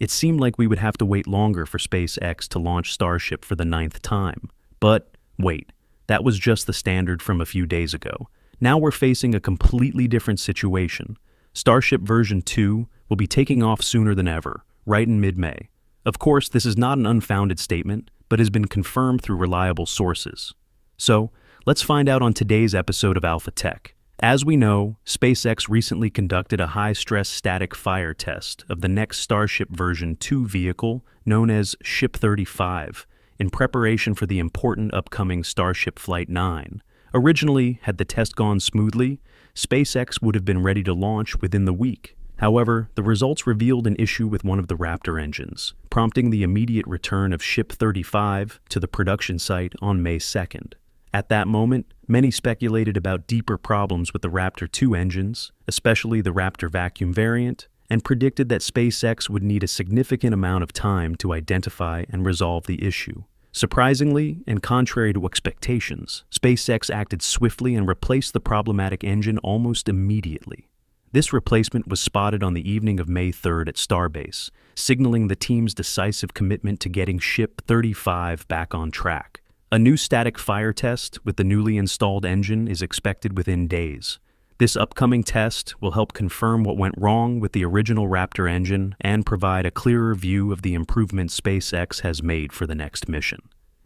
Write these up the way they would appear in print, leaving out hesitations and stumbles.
It seemed like we would have to wait longer for SpaceX to launch Starship for the 9th time. But wait, that was just the standard from a few days ago. Now we're facing a completely different situation. Starship version 2 will be taking off sooner than ever, right in mid-May. Of course, this is not an unfounded statement, but has been confirmed through reliable sources. So, let's find out on today's episode of Alpha Tech. As we know, SpaceX recently conducted a high-stress static fire test of the next Starship version 2 vehicle, known as Ship 35, in preparation for the important upcoming Starship Flight 9. Originally, had the test gone smoothly, SpaceX would have been ready to launch within the week. However, the results revealed an issue with one of the Raptor engines, prompting the immediate return of Ship 35 to the production site on May 2nd. At that moment, many speculated about deeper problems with the Raptor 2 engines, especially the Raptor vacuum variant, and predicted that SpaceX would need a significant amount of time to identify and resolve the issue. Surprisingly, and contrary to expectations, SpaceX acted swiftly and replaced the problematic engine almost immediately. This replacement was spotted on the evening of May 3rd at Starbase, signaling the team's decisive commitment to getting Ship 35 back on track. A new static fire test with the newly installed engine is expected within days. This upcoming test will help confirm what went wrong with the original Raptor engine and provide a clearer view of the improvements SpaceX has made for the next mission.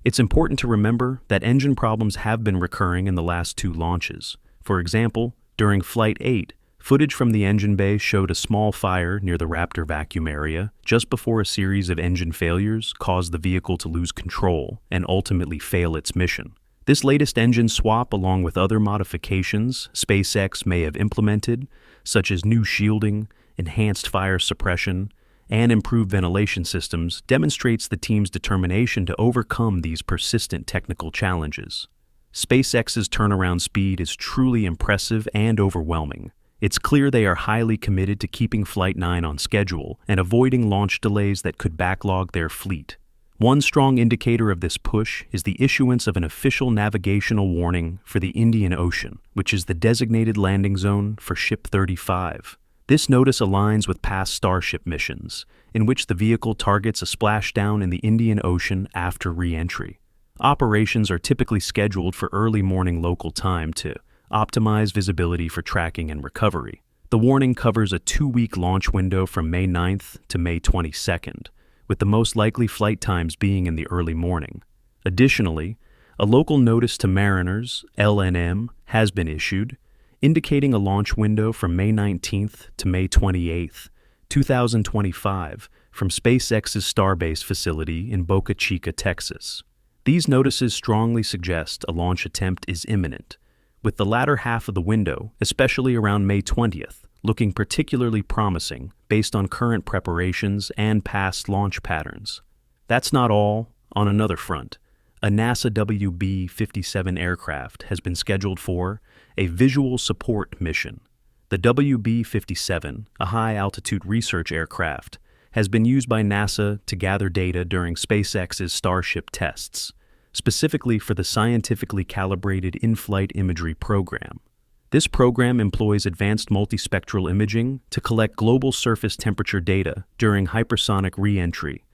It's important to remember that engine problems have been recurring in the last 2 launches. For example, during Flight 8, footage from the engine bay showed a small fire near the Raptor vacuum area just before a series of engine failures caused the vehicle to lose control and ultimately fail its mission. This latest engine swap, along with other modifications SpaceX may have implemented, such as new shielding, enhanced fire suppression, and improved ventilation systems, demonstrates the team's determination to overcome these persistent technical challenges. SpaceX's turnaround speed is truly impressive and overwhelming. It's clear they are highly committed to keeping Flight 9 on schedule and avoiding launch delays that could backlog their fleet. One strong indicator of this push is the issuance of an official navigational warning for the Indian Ocean, which is the designated landing zone for Ship 35. This notice aligns with past Starship missions, in which the vehicle targets a splashdown in the Indian Ocean after re-entry. Operations are typically scheduled for early morning local time to optimize visibility for tracking and recovery. The warning covers a 2-week launch window from May 9th to May 22nd, with the most likely flight times being in the early morning. Additionally, a local notice to mariners, LNM, has been issued, indicating a launch window from May 19th to May 28th, 2025, from SpaceX's Starbase facility in Boca Chica, Texas. These notices strongly suggest a launch attempt is imminent, with the latter half of the window, especially around May 20th, looking particularly promising based on current preparations and past launch patterns. That's not all. On another front, a NASA WB-57 aircraft has been scheduled for a visual support mission. The WB-57, a high-altitude research aircraft, has been used by NASA to gather data during SpaceX's Starship tests, specifically for the scientifically calibrated in-flight imagery program. This program employs advanced multispectral imaging to collect global surface temperature data during hypersonic re-entry,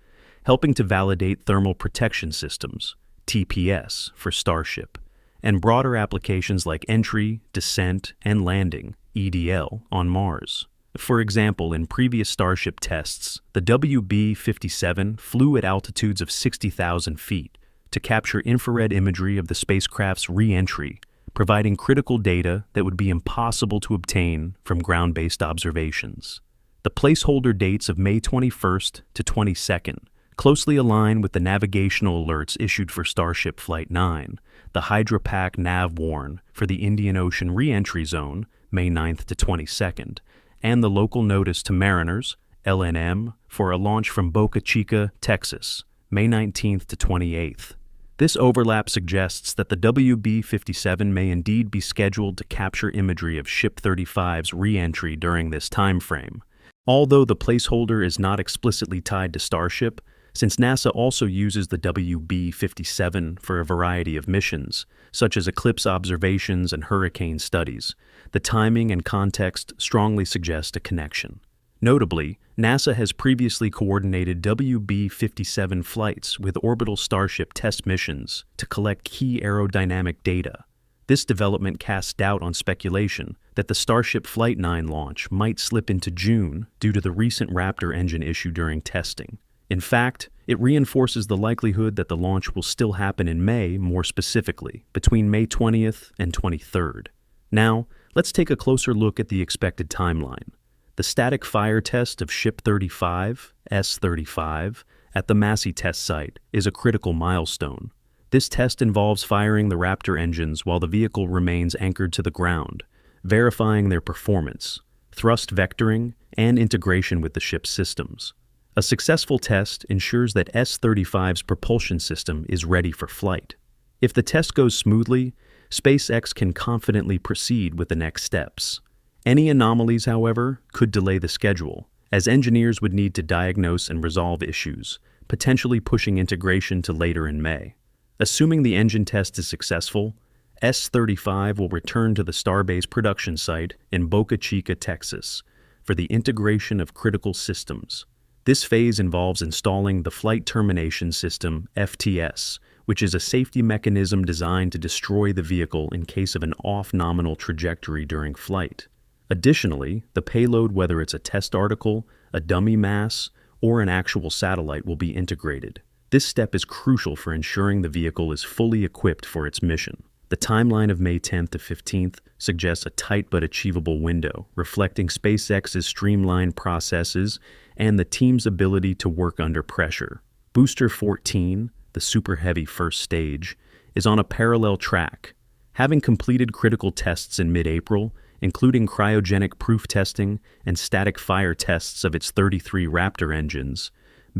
helping to validate thermal protection systems, TPS, for Starship, and broader applications like entry, descent, and landing, EDL, on Mars. For example, in previous Starship tests, the WB-57 flew at altitudes of 60,000 feet to capture infrared imagery of the spacecraft's re-entry, providing critical data that would be impossible to obtain from ground-based observations. The placeholder dates of May 21st to 22nd closely align with the navigational alerts issued for Starship Flight 9, the HydroPack nav warn for the Indian Ocean re-entry zone, May 9th to 22nd, and the local notice to mariners, LNM, for a launch from Boca Chica, Texas, May 19th to 28th. This overlap suggests that the WB-57 may indeed be scheduled to capture imagery of Ship 35's re-entry during this time frame. Although the placeholder is not explicitly tied to Starship, since NASA also uses the WB-57 for a variety of missions, such as eclipse observations and hurricane studies, the timing and context strongly suggest a connection. Notably, NASA has previously coordinated WB-57 flights with orbital Starship test missions to collect key aerodynamic data. This development casts doubt on speculation that the Starship Flight 9 launch might slip into June due to the recent Raptor engine issue during testing. In fact, it reinforces the likelihood that the launch will still happen in May, more specifically, between May 20th and 23rd. Now, let's take a closer look at the expected timeline. The static fire test of Ship 35, S35, at the Massey test site is a critical milestone. This test involves firing the Raptor engines while the vehicle remains anchored to the ground, verifying their performance, thrust vectoring, and integration with the ship's systems. A successful test ensures that S35's propulsion system is ready for flight. If the test goes smoothly, SpaceX can confidently proceed with the next steps. Any anomalies, however, could delay the schedule, as engineers would need to diagnose and resolve issues, potentially pushing integration to later in May. Assuming the engine test is successful, S35 will return to the Starbase production site in Boca Chica, Texas, for the integration of critical systems. This phase involves installing the Flight Termination System, FTS, which is a safety mechanism designed to destroy the vehicle in case of an off-nominal trajectory during flight. Additionally, the payload, whether it's a test article, a dummy mass, or an actual satellite, will be integrated. This step is crucial for ensuring the vehicle is fully equipped for its mission. The timeline of May 10th to 15th suggests a tight but achievable window, reflecting SpaceX's streamlined processes and the team's ability to work under pressure. Booster 14, the Super Heavy first stage, is on a parallel track. Having completed critical tests in mid-April, including cryogenic proof testing and static fire tests of its 33 Raptor engines,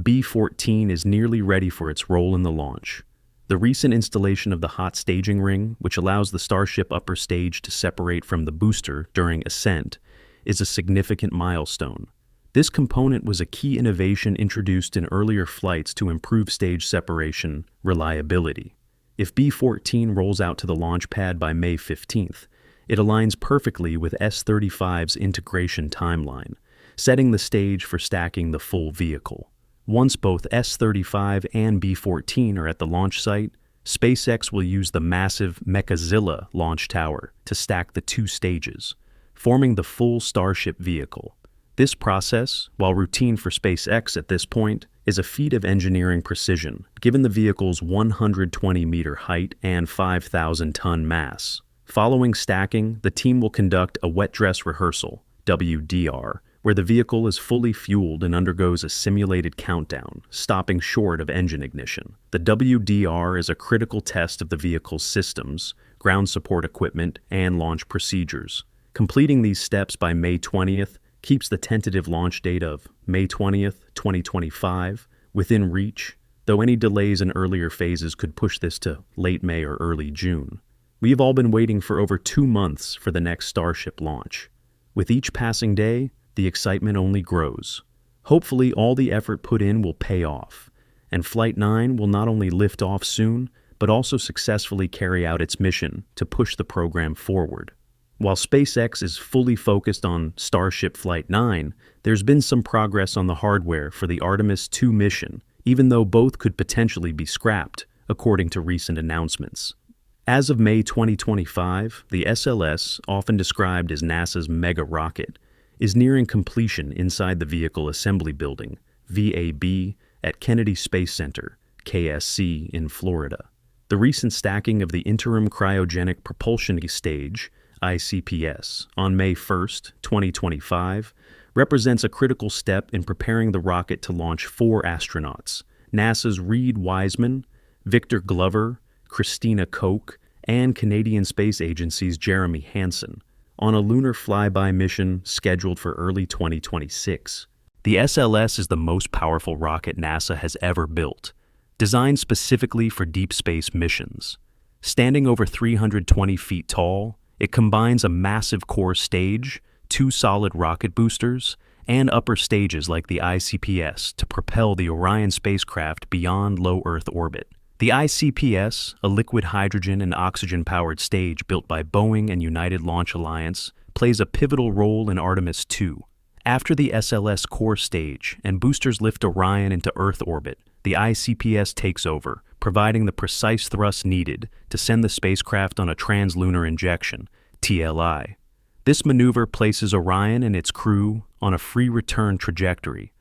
B-14 is nearly ready for its role in the launch. The recent installation of the hot staging ring, which allows the Starship upper stage to separate from the booster during ascent, is a significant milestone. This component was a key innovation introduced in earlier flights to improve stage separation reliability. If B-14 rolls out to the launch pad by May 15th, it aligns perfectly with S-35's integration timeline, setting the stage for stacking the full vehicle. Once both S-35 and B-14 are at the launch site, SpaceX will use the massive Mechazilla launch tower to stack the two stages, forming the full Starship vehicle. This process, while routine for SpaceX at this point, is a feat of engineering precision, given the vehicle's 120-meter height and 5,000-ton mass. Following stacking, the team will conduct a wet dress rehearsal, WDR, where the vehicle is fully fueled and undergoes a simulated countdown, stopping short of engine ignition. The WDR is a critical test of the vehicle's systems, ground support equipment, and launch procedures. Completing these steps by May 20th keeps the tentative launch date of May 20th, 2025 within reach, though any delays in earlier phases could push this to late May or early June. We've all been waiting for over 2 months for the next Starship launch. With each passing day, the excitement only grows. Hopefully, all the effort put in will pay off, and Flight 9 will not only lift off soon, but also successfully carry out its mission to push the program forward. While SpaceX is fully focused on Starship Flight 9, there's been some progress on the hardware for the Artemis II mission, even though both could potentially be scrapped, according to recent announcements. As of May 2025, the SLS, often described as NASA's mega rocket, is nearing completion inside the Vehicle Assembly Building, VAB, at Kennedy Space Center, KSC, in Florida. The recent stacking of the Interim Cryogenic Propulsion Stage, ICPS, on May 1, 2025, represents a critical step in preparing the rocket to launch 4 astronauts, NASA's Reed Wiseman, Victor Glover, Christina Koch, and Canadian Space Agency's Jeremy Hansen, on a lunar flyby mission scheduled for early 2026. The SLS is the most powerful rocket NASA has ever built, designed specifically for deep space missions. Standing over 320 feet tall, it combines a massive core stage, 2 solid rocket boosters, and upper stages like the ICPS to propel the Orion spacecraft beyond low Earth orbit. The ICPS, a liquid hydrogen and oxygen-powered stage built by Boeing and United Launch Alliance, plays a pivotal role in Artemis II, After the SLS core stage and boosters lift Orion into Earth orbit, the ICPS takes over, providing the precise thrust needed to send the spacecraft on a translunar injection, TLI. This maneuver places Orion and its crew on a free return trajectory,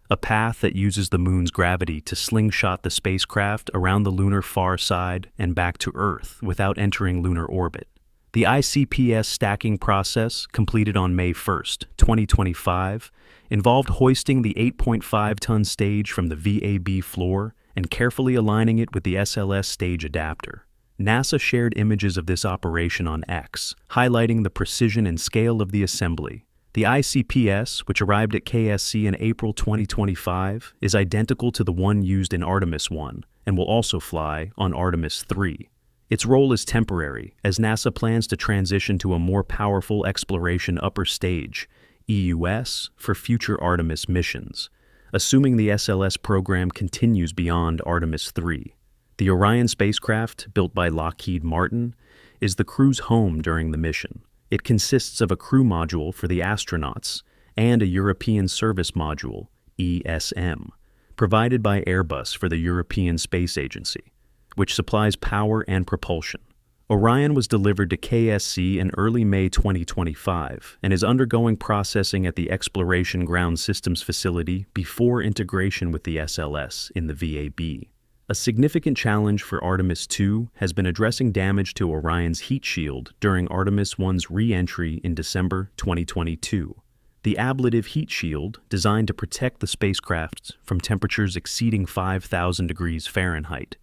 a path that uses the moon's gravity to slingshot the spacecraft around the lunar far side and back to Earth without entering lunar orbit. The ICPS stacking process, completed on May 1st, 2025, involved hoisting the 8.5-ton stage from the VAB floor and carefully aligning it with the SLS stage adapter. NASA shared images of this operation on X, highlighting the precision and scale of the assembly. The ICPS, which arrived at KSC in April 2025, is identical to the one used in Artemis 1 and will also fly on Artemis 3. Its role is temporary, as NASA plans to transition to a more powerful exploration upper stage, EUS, for future Artemis missions, assuming the SLS program continues beyond Artemis 3. The Orion spacecraft, built by Lockheed Martin, is the crew's home during the mission. It consists of a crew module for the astronauts and a European Service Module, ESM, provided by Airbus for the European Space Agency, which supplies power and propulsion. Orion was delivered to KSC in early May 2025 and is undergoing processing at the Exploration Ground Systems facility before integration with the SLS in the VAB. A significant challenge for Artemis 2 has been addressing damage to Orion's heat shield during Artemis 1's re-entry in December 2022. The ablative heat shield, designed to protect the spacecraft from temperatures exceeding 5,000 degrees Fahrenheit,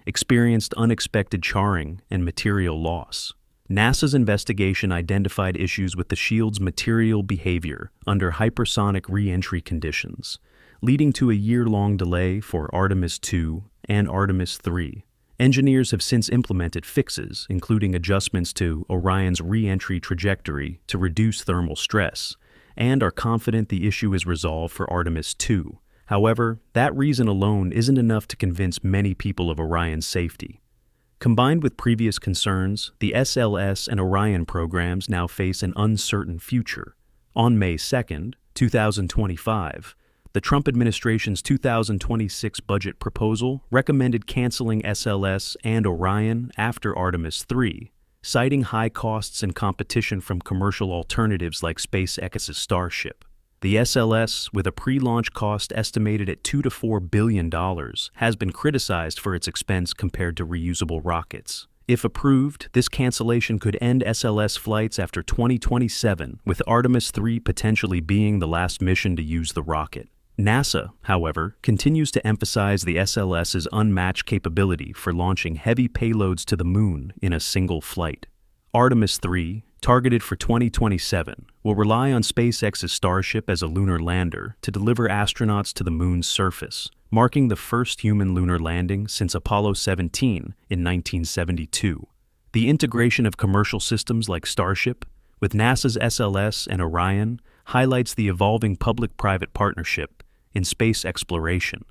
experienced unexpected charring and material loss. NASA's investigation identified issues with the shield's material behavior under hypersonic re-entry conditions, leading to a year-long delay for Artemis 2 and Artemis 3. Engineers have since implemented fixes, including adjustments to Orion's re-entry trajectory to reduce thermal stress, and are confident the issue is resolved for Artemis 2. However, that reason alone isn't enough to convince many people of Orion's safety. Combined with previous concerns, the SLS and Orion programs now face an uncertain future. On May 2, 2025, the Trump administration's 2026 budget proposal recommended canceling SLS and Orion after Artemis 3, citing high costs and competition from commercial alternatives like SpaceX's Starship. The SLS, with a pre-launch cost estimated at $2 to $4 billion, has been criticized for its expense compared to reusable rockets. If approved, this cancellation could end SLS flights after 2027, with Artemis 3 potentially being the last mission to use the rocket. NASA, however, continues to emphasize the SLS's unmatched capability for launching heavy payloads to the moon in a single flight. Artemis 3, targeted for 2027, will rely on SpaceX's Starship as a lunar lander to deliver astronauts to the moon's surface, marking the first human lunar landing since Apollo 17 in 1972. The integration of commercial systems like Starship with NASA's SLS and Orion highlights the evolving public-private partnership in space exploration.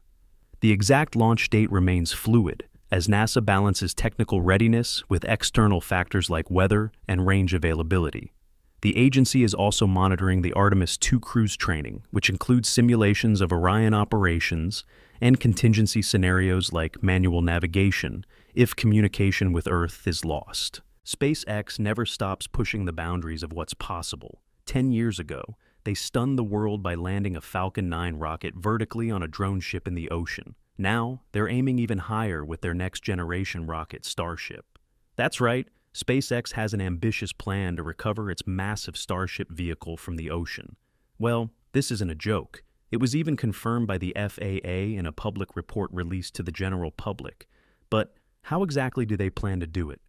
The exact launch date remains fluid, as NASA balances technical readiness with external factors like weather and range availability. The agency is also monitoring the Artemis 2 cruise training, which includes simulations of Orion operations and contingency scenarios like manual navigation if communication with Earth is lost. SpaceX never stops pushing the boundaries of what's possible. 10 years ago, they stunned the world by landing a Falcon 9 rocket vertically on a drone ship in the ocean. Now, they're aiming even higher with their next-generation rocket, Starship. That's right, SpaceX has an ambitious plan to recover its massive Starship vehicle from the ocean. Well, this isn't a joke. It was even confirmed by the FAA in a public report released to the general public. But how exactly do they plan to do it?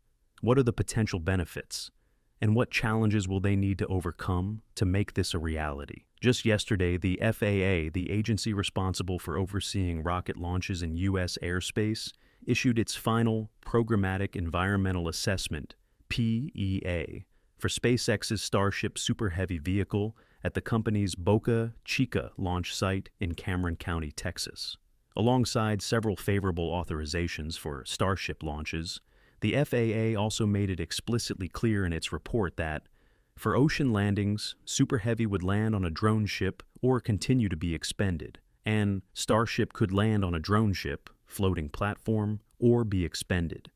What are the potential benefits? And what challenges will they need to overcome to make this a reality? Just yesterday, the FAA, the agency responsible for overseeing rocket launches in U.S. airspace, issued its final Programmatic Environmental Assessment, PEA, for SpaceX's Starship Super Heavy vehicle at the company's Boca Chica launch site in Cameron County, Texas. Alongside several favorable authorizations for Starship launches, the FAA also made it explicitly clear in its report that, For ocean landings, Super Heavy would land on a drone ship or continue to be expended, and Starship could land on a drone ship, floating platform, or be expended.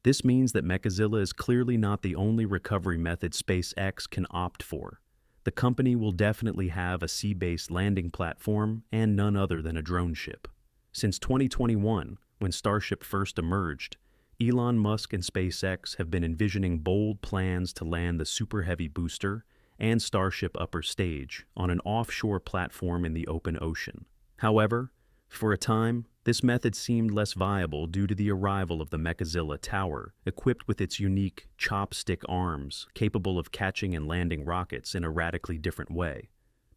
This means that Mechazilla is clearly not the only recovery method SpaceX can opt for. The company will definitely have a sea-based landing platform and none other than a drone ship. Since 2021, when Starship first emerged, Elon Musk and SpaceX have been envisioning bold plans to land the Super Heavy booster and Starship upper stage on an offshore platform in the open ocean. However, for a time, this method seemed less viable due to the arrival of the Mechazilla tower, equipped with its unique chopstick arms capable of catching and landing rockets in a radically different way.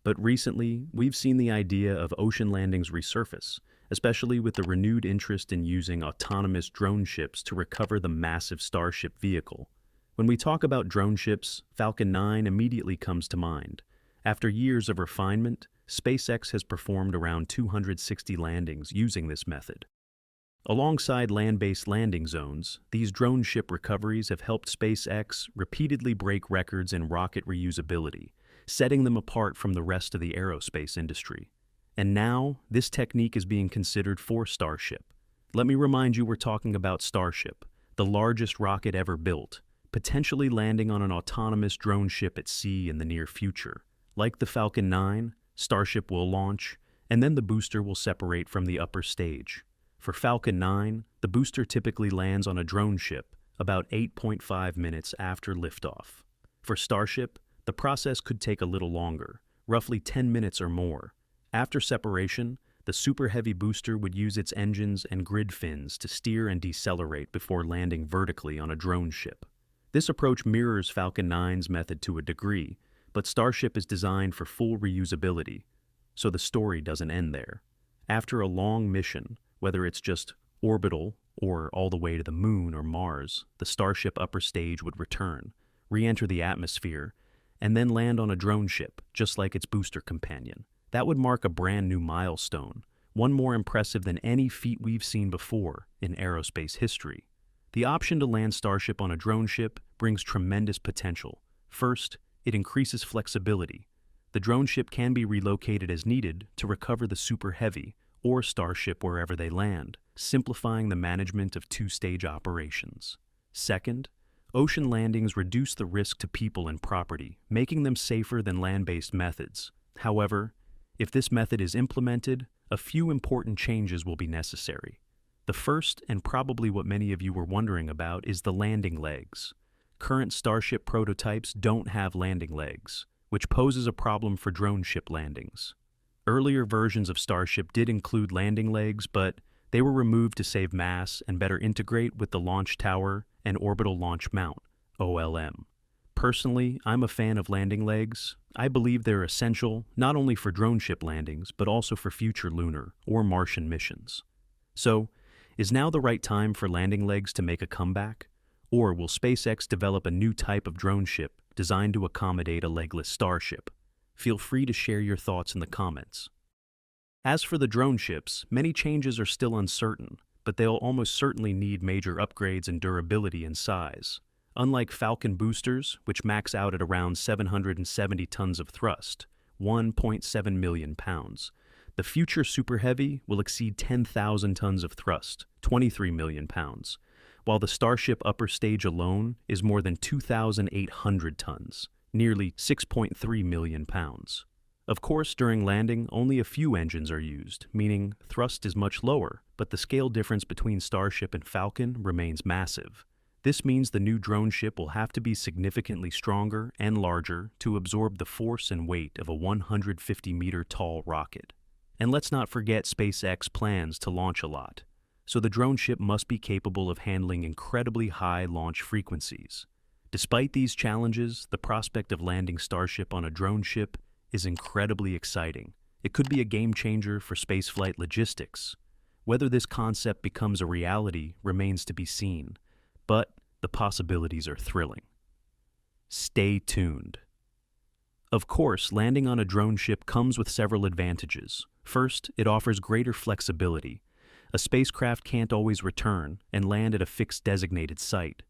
But recently, we've seen the idea of ocean landings resurface, especially with the renewed interest in using autonomous drone ships to recover the massive Starship vehicle. When we talk about drone ships, Falcon 9 immediately comes to mind. After years of refinement, SpaceX has performed around 260 landings using this method. Alongside land-based landing zones, these drone ship recoveries have helped SpaceX repeatedly break records in rocket reusability, setting them apart from the rest of the aerospace industry. And now, this technique is being considered for Starship. Let me remind you we're talking about Starship, the largest rocket ever built, potentially landing on an autonomous drone ship at sea in the near future. Like the Falcon 9, Starship will launch, and then the booster will separate from the upper stage. For Falcon 9, the booster typically lands on a drone ship about 8.5 minutes after liftoff. For Starship, the process could take a little longer, roughly 10 minutes or more. After separation, the Super Heavy booster would use its engines and grid fins to steer and decelerate before landing vertically on a drone ship. This approach mirrors Falcon 9's method to a degree, but Starship is designed for full reusability, so the story doesn't end there. After a long mission, whether it's just orbital or all the way to the Moon or Mars, the Starship upper stage would return, re-enter the atmosphere, and then land on a drone ship, just like its booster companion. That would mark a brand new milestone, one more impressive than any feat we've seen before in aerospace history. The option to land Starship on a drone ship brings tremendous potential. First, it increases flexibility. The drone ship can be relocated as needed to recover the Super Heavy or Starship wherever they land, simplifying the management of two-stage operations. Second, ocean landings reduce the risk to people and property, making them safer than land-based methods. However, if this method is implemented, a few important changes will be necessary. The first, and probably what many of you were wondering about, is the landing legs. Current Starship prototypes don't have landing legs, which poses a problem for drone ship landings. Earlier versions of Starship did include landing legs, but they were removed to save mass and better integrate with the launch tower and orbital launch mount, OLM. Personally, I'm a fan of landing legs. I believe they're essential not only for drone ship landings, but also for future lunar or Martian missions. So, is now the right time for landing legs to make a comeback? Or will SpaceX develop a new type of drone ship designed to accommodate a legless Starship? Feel free to share your thoughts in the comments. As for the drone ships, many changes are still uncertain, but they'll almost certainly need major upgrades in durability and size. Unlike Falcon boosters, which max out at around 770 tons of thrust, 1.7 million pounds, the future Super Heavy will exceed 10,000 tons of thrust, 23 million pounds, while the Starship upper stage alone is more than 2,800 tons, nearly 6.3 million pounds. Of course, during landing, only a few engines are used, meaning thrust is much lower, but the scale difference between Starship and Falcon remains massive. This means the new drone ship will have to be significantly stronger and larger to absorb the force and weight of a 150-meter-tall rocket. And let's not forget SpaceX plans to launch a lot, so the drone ship must be capable of handling incredibly high launch frequencies. Despite these challenges, the prospect of landing Starship on a drone ship is incredibly exciting. It could be a game-changer for spaceflight logistics. Whether this concept becomes a reality remains to be seen, but the possibilities are thrilling. Stay tuned. Of course, landing on a drone ship comes with several advantages. First, it offers greater flexibility. A spacecraft can't always return and land at a fixed designated site.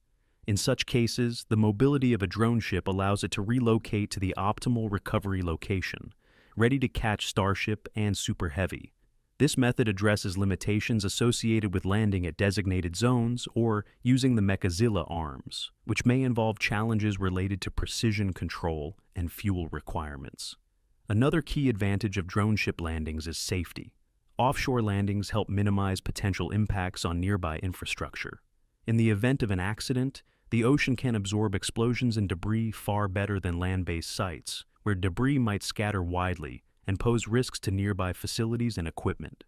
In such cases, the mobility of a drone ship allows it to relocate to the optimal recovery location, ready to catch Starship and Super Heavy. This method addresses limitations associated with landing at designated zones or using the Mechazilla arms, which may involve challenges related to precision control and fuel requirements. Another key advantage of drone ship landings is safety. Offshore landings help minimize potential impacts on nearby infrastructure. In the event of an accident, the ocean can absorb explosions and debris far better than land-based sites, where debris might scatter widely and pose risks to nearby facilities and equipment.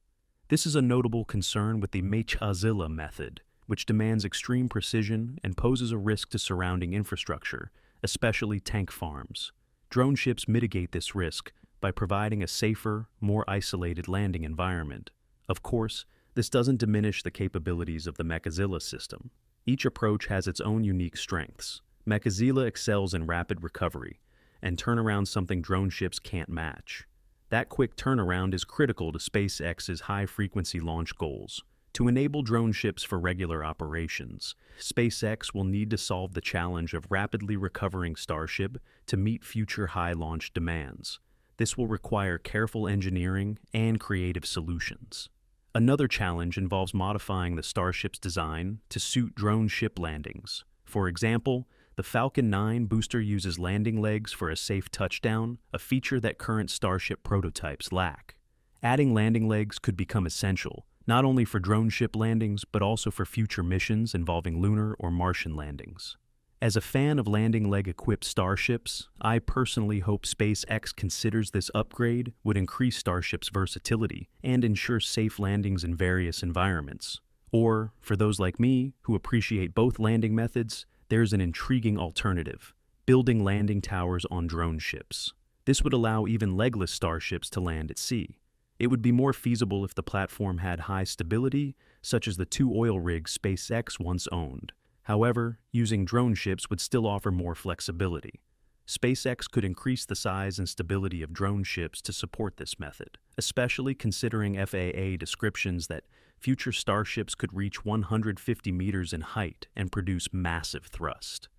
This is a notable concern with the Mechazilla method, which demands extreme precision and poses a risk to surrounding infrastructure, especially tank farms. Drone ships mitigate this risk by providing a safer, more isolated landing environment. Of course, this doesn't diminish the capabilities of the Mechazilla system. Each approach has its own unique strengths. Mechazilla excels in rapid recovery and turnaround, something drone ships can't match. That quick turnaround is critical to SpaceX's high-frequency launch goals. To enable drone ships for regular operations, SpaceX will need to solve the challenge of rapidly recovering Starship to meet future high-launch demands. This will require careful engineering and creative solutions. Another challenge involves modifying the Starship's design to suit drone ship landings. For example, the Falcon 9 booster uses landing legs for a safe touchdown, a feature that current Starship prototypes lack. Adding landing legs could become essential, not only for drone ship landings, but also for future missions involving lunar or Martian landings. As a fan of landing leg-equipped starships, I personally hope SpaceX considers this upgrade would increase Starship's versatility and ensure safe landings in various environments. Or, for those like me who appreciate both landing methods, there's an intriguing alternative: building landing towers on drone ships. This would allow even legless starships to land at sea. It would be more feasible if the platform had high stability, such as the 2 oil rigs SpaceX once owned. However, using drone ships would still offer more flexibility. SpaceX could increase the size and stability of drone ships to support this method, especially considering FAA descriptions that future starships could reach 150 meters in height and produce massive thrust.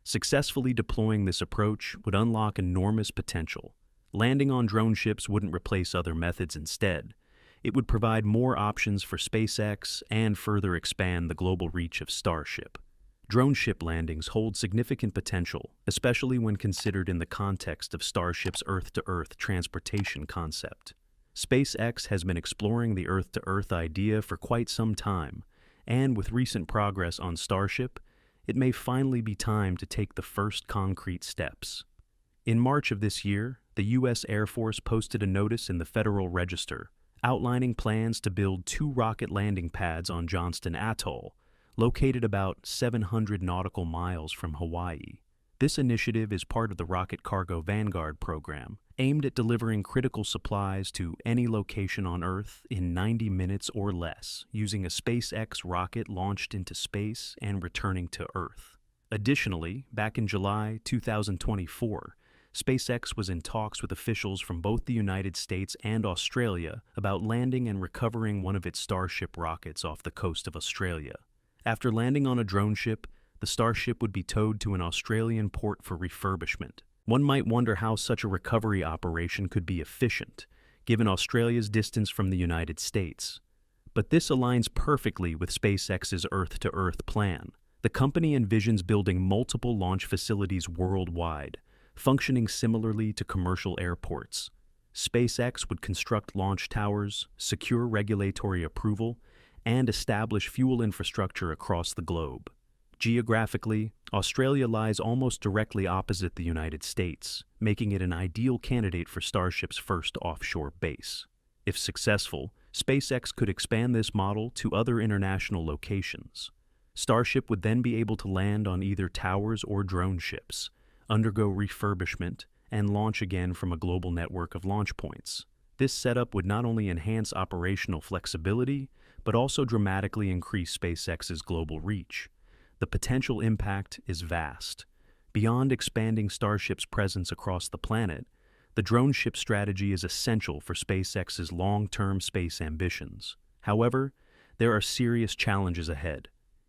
Successfully deploying this approach would unlock enormous potential. Landing on drone ships wouldn't replace other methods. Instead, it would provide more options for SpaceX and further expand the global reach of Starship. Drone ship landings hold significant potential, especially when considered in the context of Starship's Earth-to-Earth transportation concept. SpaceX has been exploring the Earth-to-Earth idea for quite some time, and with recent progress on Starship, it may finally be time to take the first concrete steps. In March of this year, the U.S. Air Force posted a notice in the Federal Register outlining plans to build 2 rocket landing pads on Johnston Atoll, located about 700 nautical miles from Hawaii. This initiative is part of the Rocket Cargo Vanguard program, aimed at delivering critical supplies to any location on Earth in 90 minutes or less, using a SpaceX rocket launched into space and returning to Earth. Additionally, back in July 2024, SpaceX was in talks with officials from both the United States and Australia about landing and recovering one of its Starship rockets off the coast of Australia. After landing on a drone ship, the Starship would be towed to an Australian port for refurbishment. One might wonder how such a recovery operation could be efficient, given Australia's distance from the United States. But this aligns perfectly with SpaceX's Earth-to-Earth plan. The company envisions building multiple launch facilities worldwide, functioning similarly to commercial airports. SpaceX would construct launch towers, secure regulatory approval, and establish fuel infrastructure across the globe. Geographically, Australia lies almost directly opposite the United States, making it an ideal candidate for Starship's first offshore base. If successful, SpaceX could expand this model to other international locations. Starship would then be able to land on either towers or drone ships, undergo refurbishment, and launch again from a global network of launch points. This setup would not only enhance operational flexibility, but also dramatically increase SpaceX's global reach. The potential impact is vast. Beyond expanding Starship's presence across the planet, the drone ship strategy is essential for SpaceX's long-term space ambitions. However, there are serious challenges ahead.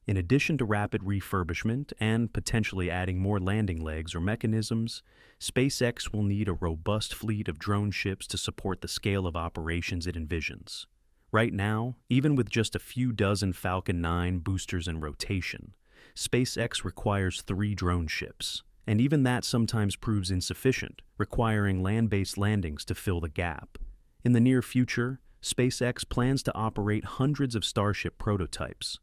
In addition to rapid refurbishment and potentially adding more landing legs or mechanisms, SpaceX will need a robust fleet of drone ships to support the scale of operations it envisions. Right now, even with just a few dozen Falcon 9 boosters in rotation, SpaceX requires 3 drone ships, and even that sometimes proves insufficient, requiring land-based landings to fill the gap. In the near future, SpaceX plans to operate hundreds of Starship prototypes.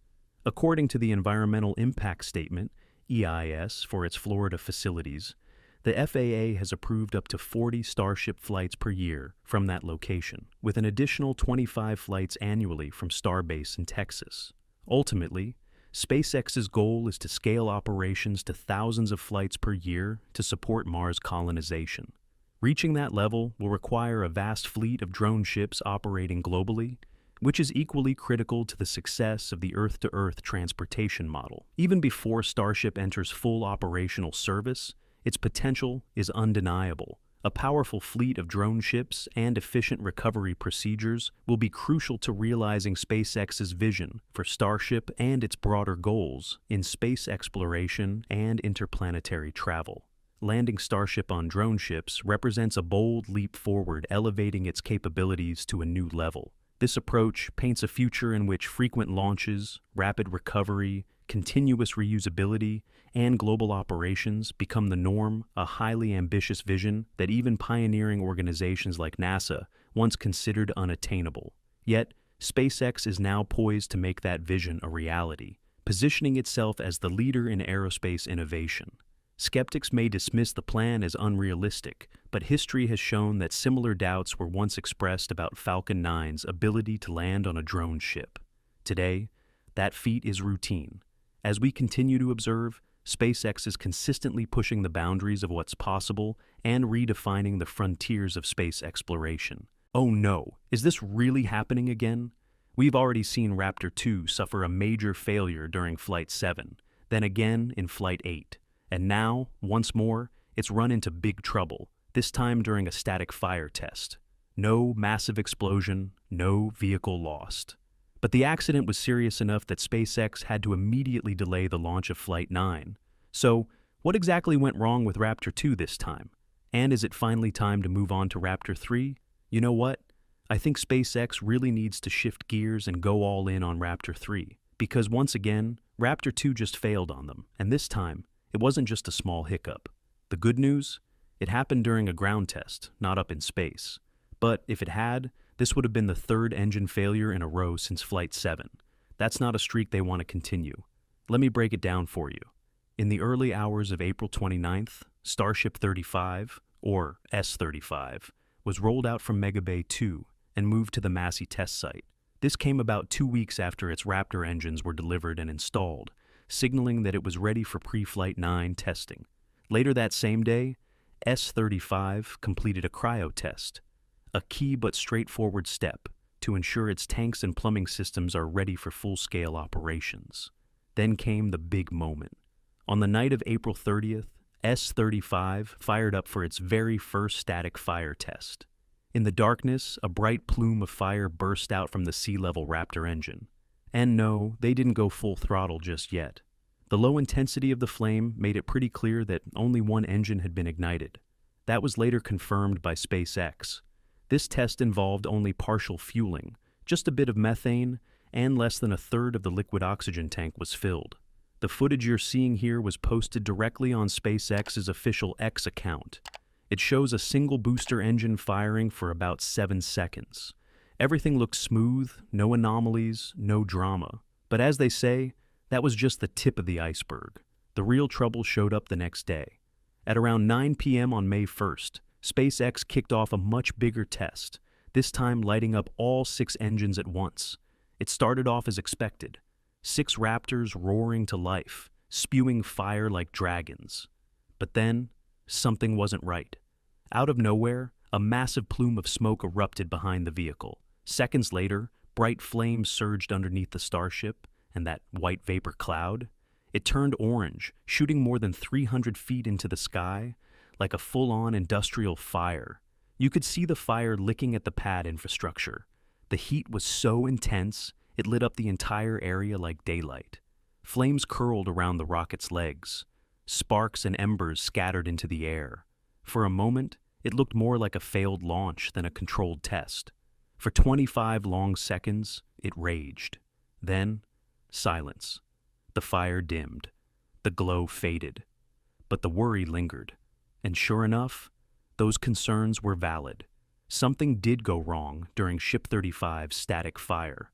According to the Environmental Impact Statement, EIS, for its Florida facilities, the FAA has approved up to 40 Starship flights per year from that location, with an additional 25 flights annually from Starbase in Texas. Ultimately, SpaceX's goal is to scale operations to thousands of flights per year to support Mars colonization. Reaching that level will require a vast fleet of drone ships operating globally, which is equally critical to the success of the Earth-to-Earth transportation model. Even before Starship enters full operational service, its potential is undeniable. A powerful fleet of drone ships and efficient recovery procedures will be crucial to realizing SpaceX's vision for Starship and its broader goals in space exploration and interplanetary travel. Landing Starship on drone ships represents a bold leap forward, elevating its capabilities to a new level. This approach paints a future in which frequent launches, rapid recovery, continuous reusability, and global operations become the norm, a highly ambitious vision that even pioneering organizations like NASA once considered unattainable. Yet, SpaceX is now poised to make that vision a reality, positioning itself as the leader in aerospace innovation. Skeptics may dismiss the plan as unrealistic, but history has shown that similar doubts were once expressed about Falcon 9's ability to land on a drone ship. Today, that feat is routine. As we continue to observe, SpaceX is consistently pushing the boundaries of what's possible and redefining the frontiers of space exploration. Oh no, is this really happening again? We've already seen Raptor 2 suffer a major failure during Flight 7, then again in Flight 8. And now, once more, it's run into big trouble, this time during a static fire test. No massive explosion, no vehicle lost. But the accident was serious enough that SpaceX had to immediately delay the launch of Flight 9. So, what exactly went wrong with Raptor 2 this time? And is it finally time to move on to Raptor 3? You know what? I think SpaceX really needs to shift gears and go all in on Raptor 3. Because once again, Raptor 2 just failed on them, and this time, it wasn't just a small hiccup. The good news? It happened during a ground test, not up in space. But if it had, this would have been the 3rd engine failure in a row since Flight 7. That's not a streak they want to continue. Let me break it down for you. In the early hours of April 29th, Starship 35, or S35, was rolled out from Mega Bay 2 and moved to the Massey test site. This came about 2 weeks after its Raptor engines were delivered and installed, signaling that it was ready for pre-Flight 9 testing. Later that same day, S35 completed a cryo test, a key but straightforward step to ensure its tanks and plumbing systems are ready for full-scale operations. Then came the big moment. On the night of April 30th, S35 fired up for its very first static fire test. In the darkness, a bright plume of fire burst out from the sea-level Raptor engine. And no, they didn't go full throttle just yet. The low intensity of the flame made it pretty clear that only one engine had been ignited. That was later confirmed by SpaceX. This test involved only partial fueling, just a bit of methane, and less than a third of the liquid oxygen tank was filled. The footage you're seeing here was posted directly on SpaceX's official X account. It shows a single booster engine firing for about 7 seconds. Everything looked smooth, no anomalies, no drama. But as they say, that was just the tip of the iceberg. The real trouble showed up the next day. At around 9 p.m. on May 1st, SpaceX kicked off a much bigger test, this time lighting up all 6 engines at once. It started off as expected. 6 Raptors roaring to life, spewing fire like dragons. But then, something wasn't right. Out of nowhere, a massive plume of smoke erupted behind the vehicle. Seconds later, bright flames surged underneath the Starship, and that white vapor cloud. It turned orange, shooting more than 300 feet into the sky, like a full-on industrial fire. You could see the fire licking at the pad infrastructure. The heat was so intense, it lit up the entire area like daylight. Flames curled around the rocket's legs. Sparks and embers scattered into the air. For a moment, it looked more like a failed launch than a controlled test. For 25 long seconds, it raged. Then, silence. The fire dimmed. The glow faded. But the worry lingered. And sure enough, those concerns were valid. Something did go wrong during Ship 35's static fire.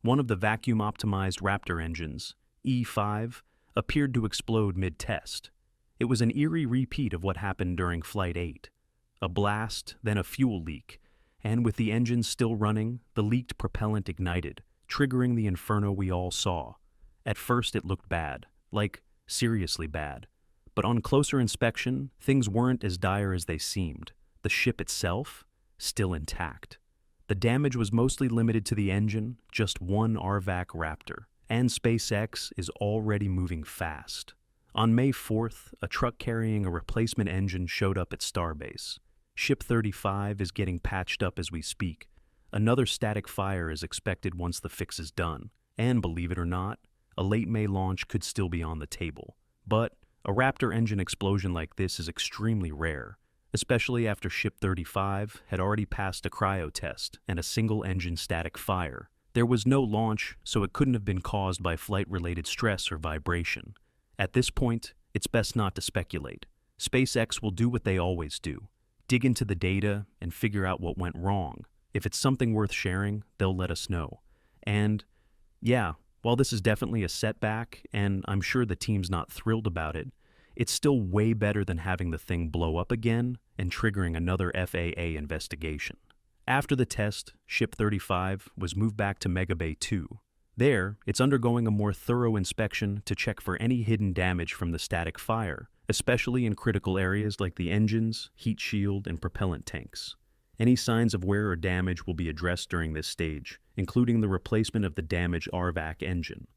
One of the vacuum-optimized Raptor engines, E5, appeared to explode mid-test. It was an eerie repeat of what happened during Flight 8. A blast, then a fuel leak, and with the engines still running, the leaked propellant ignited, triggering the inferno we all saw. At first it looked bad, like seriously bad. But on closer inspection, things weren't as dire as they seemed. The ship itself, still intact. The damage was mostly limited to the engine, just one RVAC Raptor, and SpaceX is already moving fast. On May 4th, a truck carrying a replacement engine showed up at Starbase. Ship 35 is getting patched up as we speak. Another static fire is expected once the fix is done, and believe it or not, a late May launch could still be on the table. But a Raptor engine explosion like this is extremely rare, especially after Ship 35 had already passed a cryo test and a single-engine static fire. There was no launch, so it couldn't have been caused by flight-related stress or vibration. At this point, it's best not to speculate. SpaceX will do what they always do: dig into the data and figure out what went wrong. If it's something worth sharing, they'll let us know. And yeah, while this is definitely a setback, and I'm sure the team's not thrilled about it, it's still way better than having the thing blow up again and triggering another FAA investigation. After the test, Ship 35 was moved back to Mega Bay 2. There, it's undergoing a more thorough inspection to check for any hidden damage from the static fire, especially in critical areas like the engines, heat shield, and propellant tanks. Any signs of wear or damage will be addressed during this stage, including the replacement of the damaged RVAC engine.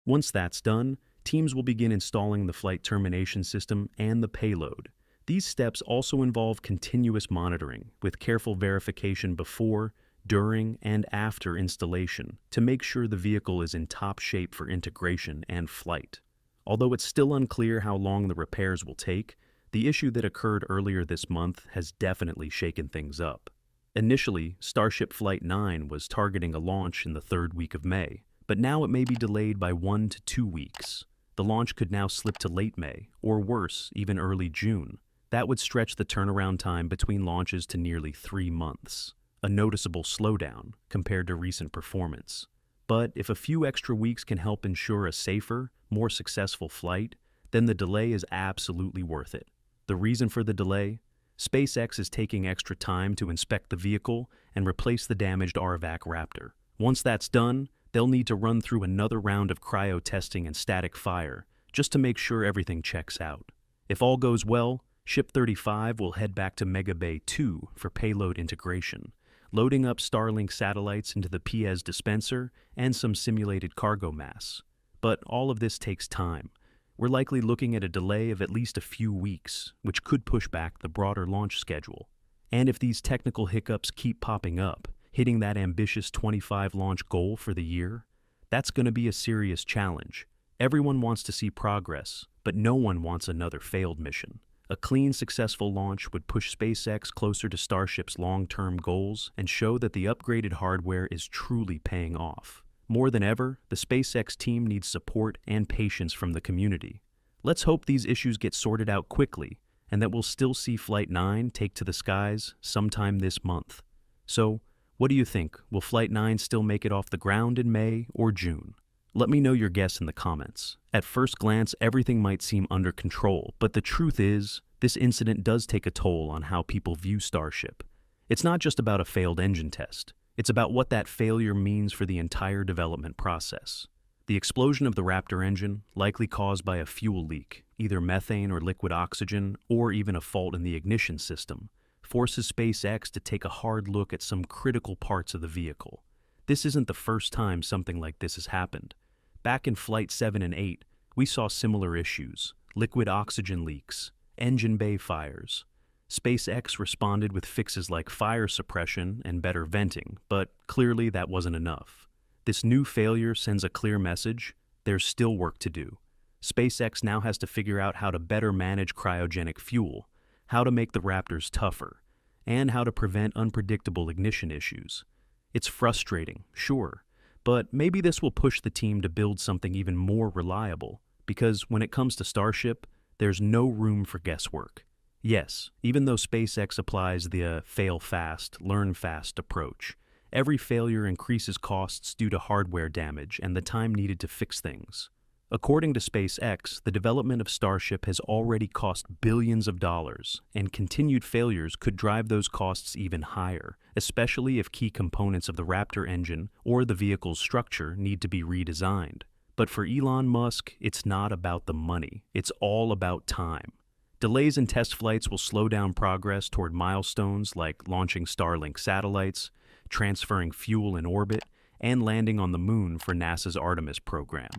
Once that's done, teams will begin installing the flight termination system and the payload. These steps also involve continuous monitoring, with careful verification before, during, and after installation to make sure the vehicle is in top shape for integration and flight. Although it's still unclear how long the repairs will take, the issue that occurred earlier this month has definitely shaken things up. Initially, Starship Flight 9 was targeting a launch in the third week of May, but now it may be delayed by 1 to 2 weeks. The launch could now slip to late May, or worse, even early June. That would stretch the turnaround time between launches to nearly 3 months, a noticeable slowdown compared to recent performance. But if a few extra weeks can help ensure a safer, more successful flight, then the delay is absolutely worth it. The reason for the delay? SpaceX is taking extra time to inspect the vehicle and replace the damaged RVAC Raptor. Once that's done, they'll need to run through another round of cryo testing and static fire, just to make sure everything checks out. If all goes well, Ship 35 will head back to Mega Bay 2 for payload integration, loading up Starlink satellites into the PS dispenser and some simulated cargo mass. But all of this takes time. We're likely looking at a delay of at least a few weeks, which could push back the broader launch schedule. And if these technical hiccups keep popping up, hitting that ambitious 25 launch goal for the year, that's going to be a serious challenge. Everyone wants to see progress, but no one wants another failed mission. A clean, successful launch would push SpaceX closer to Starship's long-term goals and show that the upgraded hardware is truly paying off. More than ever, the SpaceX team needs support and patience from the community. Let's hope these issues get sorted out quickly and that we'll still see Flight 9 take to the skies sometime this month. So, what do you think? Will Flight 9 still make it off the ground in May or June? Let me know your guess in the comments. At first glance, everything might seem under control, but the truth is, this incident does take a toll on how people view Starship. It's not just about a failed engine test. It's about what that failure means for the entire development process. The explosion of the Raptor engine, likely caused by a fuel leak, either methane or liquid oxygen, or even a fault in the ignition system, forces SpaceX to take a hard look at some critical parts of the vehicle. This isn't the first time something like this has happened. Back in Flight 7 and 8, we saw similar issues: liquid oxygen leaks, engine bay fires. SpaceX responded with fixes like fire suppression and better venting, but clearly that wasn't enough. This new failure sends a clear message: there's still work to do. SpaceX now has to figure out how to better manage cryogenic fuel, how to make the Raptors tougher, and how to prevent unpredictable ignition issues. It's frustrating, sure, but maybe this will push the team to build something even more reliable, because when it comes to Starship, there's no room for guesswork. Yes, even though SpaceX applies the fail fast, learn fast approach, every failure increases costs due to hardware damage and the time needed to fix things. According to SpaceX, the development of Starship has already cost billions of dollars, and continued failures could drive those costs even higher, especially if key components of the Raptor engine or the vehicle's structure need to be redesigned. But for Elon Musk, it's not about the money, it's all about time. Delays in test flights will slow down progress toward milestones like launching Starlink satellites, transferring fuel in orbit, and landing on the moon for NASA's Artemis program.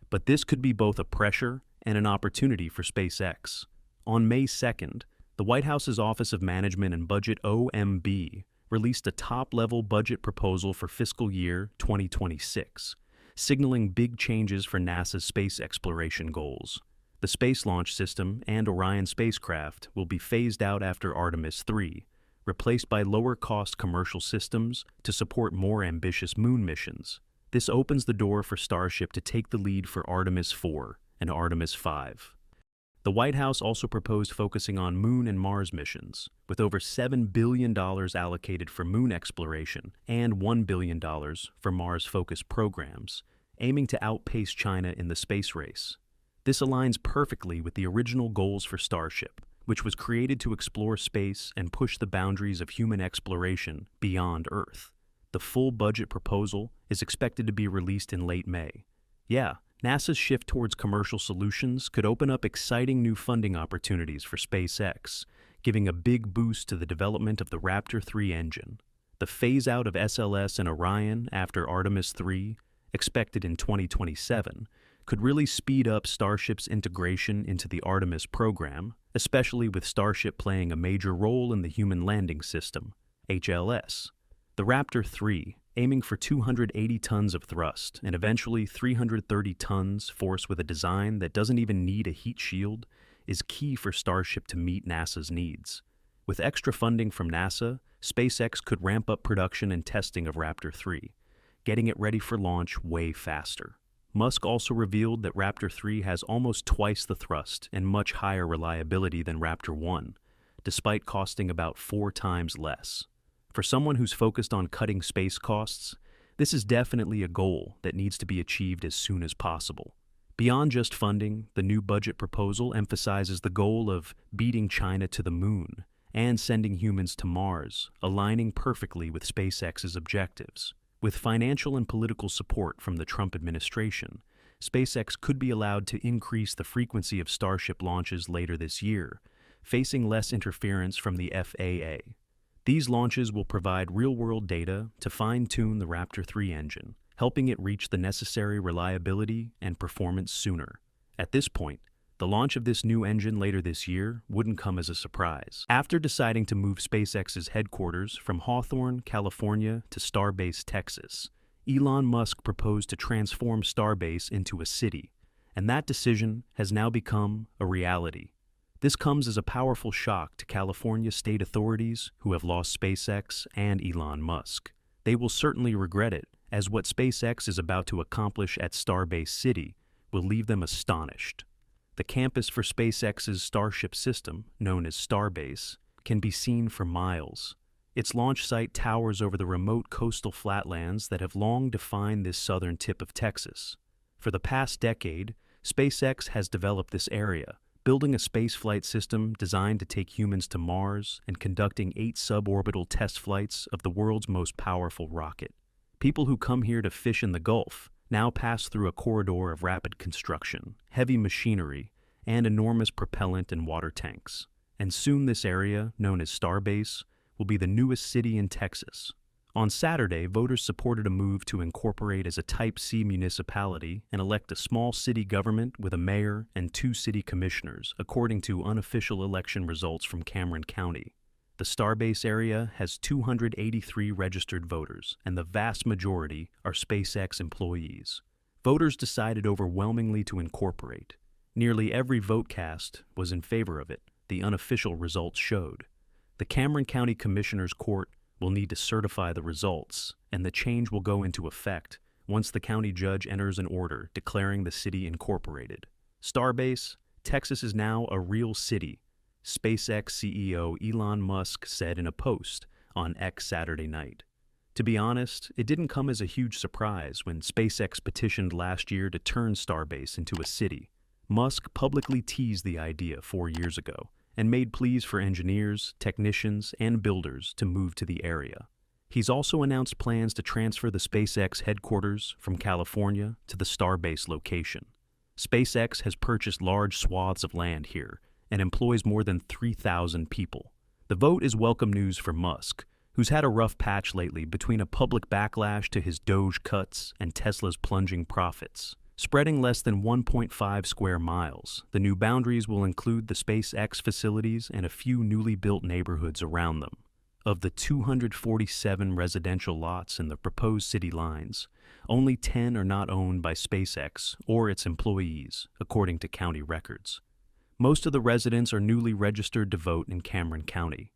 But this could be both a pressure and an opportunity for SpaceX. On May 2nd, the White House's Office of Management and Budget (OMB) released a top-level budget proposal for fiscal year 2026, signaling big changes for NASA's space exploration goals. The Space Launch System and Orion spacecraft will be phased out after Artemis 3, replaced by lower-cost commercial systems to support more ambitious moon missions. This opens the door for Starship to take the lead for Artemis 4 and Artemis 5. The White House also proposed focusing on Moon and Mars missions, with over $7 billion allocated for moon exploration and $1 billion for Mars-focused programs, aiming to outpace China in the space race. This aligns perfectly with the original goals for Starship, which was created to explore space and push the boundaries of human exploration beyond Earth. The full budget proposal is expected to be released in late May. Yeah, NASA's shift towards commercial solutions could open up exciting new funding opportunities for SpaceX, giving a big boost to the development of the Raptor 3 engine. The phase-out of SLS and Orion after Artemis 3, expected in 2027, could really speed up Starship's integration into the Artemis program, especially with Starship playing a major role in the Human Landing System, HLS. The Raptor 3, aiming for 280 tons of thrust and eventually 330 tons force with a design that doesn't even need a heat shield, is key for Starship to meet NASA's needs. With extra funding from NASA, SpaceX could ramp up production and testing of Raptor 3, getting it ready for launch way faster. Musk also revealed that Raptor 3 has almost twice the thrust and much higher reliability than Raptor 1, despite costing about 4 times less. For someone who's focused on cutting space costs, this is definitely a goal that needs to be achieved as soon as possible. Beyond just funding, the new budget proposal emphasizes the goal of beating China to the moon and sending humans to Mars, aligning perfectly with SpaceX's objectives. With financial and political support from the Trump administration, SpaceX could be allowed to increase the frequency of Starship launches later this year, facing less interference from the FAA. These launches will provide real-world data to fine-tune the Raptor 3 engine, helping it reach the necessary reliability and performance sooner. At this point, the launch of this new engine later this year wouldn't come as a surprise. After deciding to move SpaceX's headquarters from Hawthorne, California to Starbase, Texas, Elon Musk proposed to transform Starbase into a city, and that decision has now become a reality. This comes as a powerful shock to California state authorities who have lost SpaceX and Elon Musk. They will certainly regret it, as what SpaceX is about to accomplish at Starbase City will leave them astonished. The campus for SpaceX's Starship system, known as Starbase, can be seen for miles. Its launch site towers over the remote coastal flatlands that have long defined this southern tip of Texas. For the past decade, SpaceX has developed this area, building a spaceflight system designed to take humans to Mars and conducting 8 suborbital test flights of the world's most powerful rocket. People who come here to fish in the Gulf now pass through a corridor of rapid construction, heavy machinery, and enormous propellant and water tanks. And soon this area, known as Starbase, will be the newest city in Texas. On Saturday, voters supported a move to incorporate as a Type C municipality and elect a small city government with a mayor and 2 city commissioners, according to unofficial election results from Cameron County. The Starbase area has 283 registered voters, and the vast majority are SpaceX employees. Voters decided overwhelmingly to incorporate. Nearly every vote cast was in favor of it, the unofficial results showed. The Cameron County Commissioner's Court will need to certify the results, and the change will go into effect once the county judge enters an order declaring the city incorporated. Starbase, Texas is now a real city, SpaceX CEO Elon Musk said in a post on X Saturday night. To be honest, it didn't come as a huge surprise when SpaceX petitioned last year to turn Starbase into a city. Musk publicly teased the idea 4 years ago and made pleas for engineers, technicians, and builders to move to the area. He's also announced plans to transfer the SpaceX headquarters from California to the Starbase location. SpaceX has purchased large swaths of land here and employs more than 3,000 people. The vote is welcome news for Musk, who's had a rough patch lately between a public backlash to his Doge cuts and Tesla's plunging profits. Spreading less than 1.5 square miles, the new boundaries will include the SpaceX facilities and a few newly built neighborhoods around them. Of the 247 residential lots in the proposed city lines, only 10 are not owned by SpaceX or its employees, according to county records. Most of the residents are newly registered to vote in Cameron County.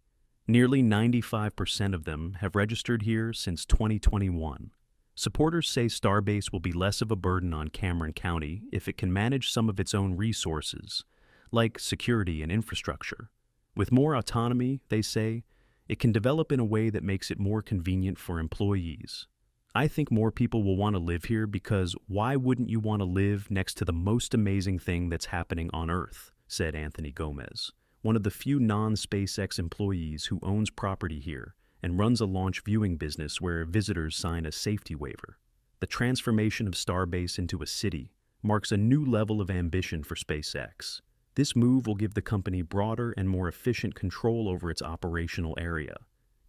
Nearly 95% of them have registered here since 2021. Supporters say Starbase will be less of a burden on Cameron County if it can manage some of its own resources, like security and infrastructure. With more autonomy, they say, it can develop in a way that makes it more convenient for employees. I think more people will want to live here because why wouldn't you want to live next to the most amazing thing that's happening on Earth, said Anthony Gomez, one of the few non-SpaceX employees who owns property here and runs a launch viewing business where visitors sign a safety waiver. The transformation of Starbase into a city marks a new level of ambition for SpaceX. This move will give the company broader and more efficient control over its operational area.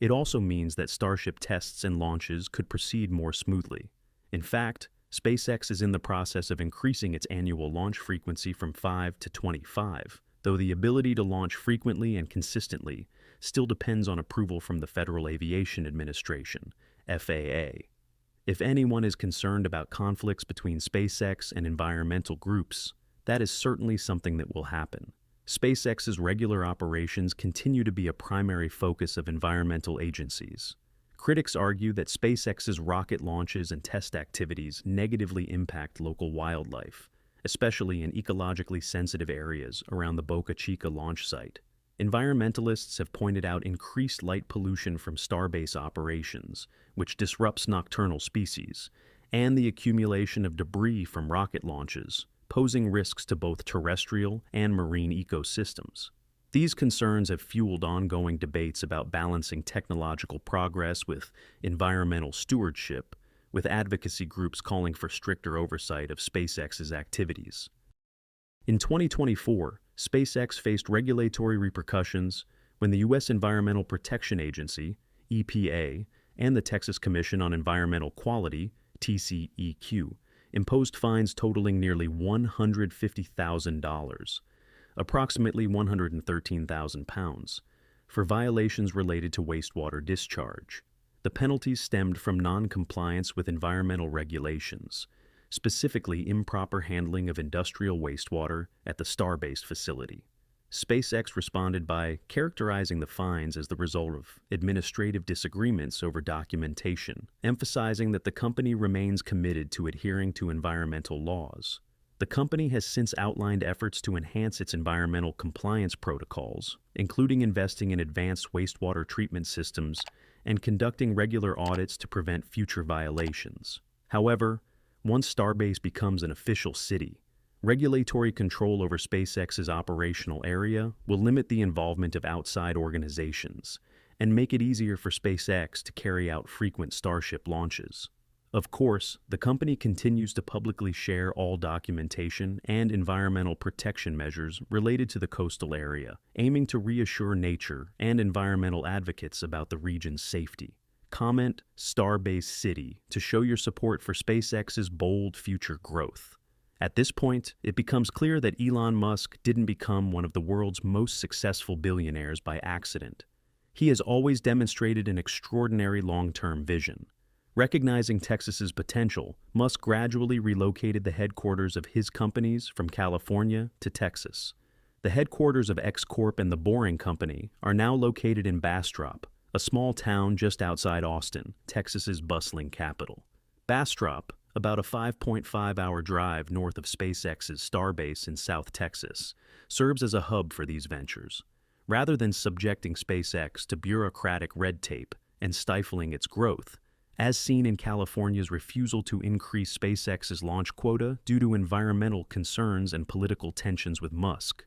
It also means that Starship tests and launches could proceed more smoothly. In fact, SpaceX is in the process of increasing its annual launch frequency from 5 to 25, though the ability to launch frequently and consistently still depends on approval from the Federal Aviation Administration, FAA. If anyone is concerned about conflicts between SpaceX and environmental groups, that is certainly something that will happen. SpaceX's regular operations continue to be a primary focus of environmental agencies. Critics argue that SpaceX's rocket launches and test activities negatively impact local wildlife, especially in ecologically sensitive areas around the Boca Chica launch site. Environmentalists have pointed out increased light pollution from Starbase operations, which disrupts nocturnal species, and the accumulation of debris from rocket launches, posing risks to both terrestrial and marine ecosystems. These concerns have fueled ongoing debates about balancing technological progress with environmental stewardship, with advocacy groups calling for stricter oversight of SpaceX's activities. In 2024, SpaceX faced regulatory repercussions when the U.S. Environmental Protection Agency, EPA, and the Texas Commission on Environmental Quality, TCEQ, imposed fines totaling nearly $150,000, approximately 113,000 pounds, for violations related to wastewater discharge. The penalties stemmed from non-compliance with environmental regulations, specifically improper handling of industrial wastewater at the Starbase facility. SpaceX responded by characterizing the fines as the result of administrative disagreements over documentation, emphasizing that the company remains committed to adhering to environmental laws. The company has since outlined efforts to enhance its environmental compliance protocols, including investing in advanced wastewater treatment systems and conducting regular audits to prevent future violations. However, once Starbase becomes an official city, regulatory control over SpaceX's operational area will limit the involvement of outside organizations and make it easier for SpaceX to carry out frequent Starship launches. Of course, the company continues to publicly share all documentation and environmental protection measures related to the coastal area, aiming to reassure nature and environmental advocates about the region's safety. Comment Starbase City to show your support for SpaceX's bold future growth. At this point, it becomes clear that Elon Musk didn't become one of the world's most successful billionaires by accident. He has always demonstrated an extraordinary long-term vision. Recognizing Texas's potential, Musk gradually relocated the headquarters of his companies from California to Texas. The headquarters of X Corp and the Boring Company are now located in Bastrop, a small town just outside Austin, Texas's bustling capital. Bastrop, about a 5.5-hour drive north of SpaceX's Starbase in South Texas, serves as a hub for these ventures. Rather than subjecting SpaceX to bureaucratic red tape and stifling its growth, as seen in California's refusal to increase SpaceX's launch quota due to environmental concerns and political tensions with Musk,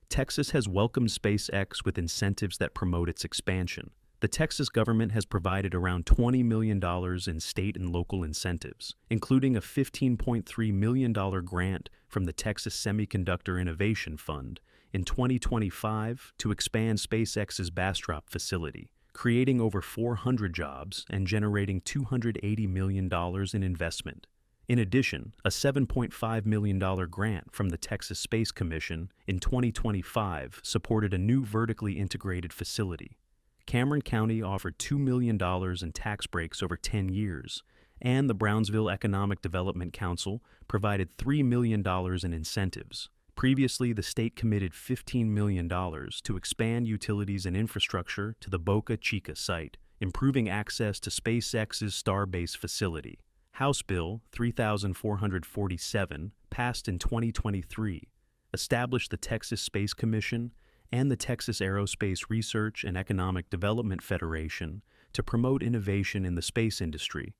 Texas has welcomed SpaceX with incentives that promote its expansion. The Texas government has provided around $20 million in state and local incentives, including a $15.3 million grant from the Texas Semiconductor Innovation Fund in 2025 to expand SpaceX's Bastrop facility, creating over 400 jobs and generating $280 million in investment. In addition, a $7.5 million grant from the Texas Space Commission in 2025 supported a new vertically integrated facility. Cameron County offered $2 million in tax breaks over 10 years, and the Brownsville Economic Development Council provided $3 million in incentives. Previously, the state committed $15 million to expand utilities and infrastructure to the Boca Chica site, improving access to SpaceX's Starbase facility. House Bill 3447, passed in 2023, established the Texas Space Commission and the Texas Aerospace Research and Economic Development Federation to promote innovation in the space industry,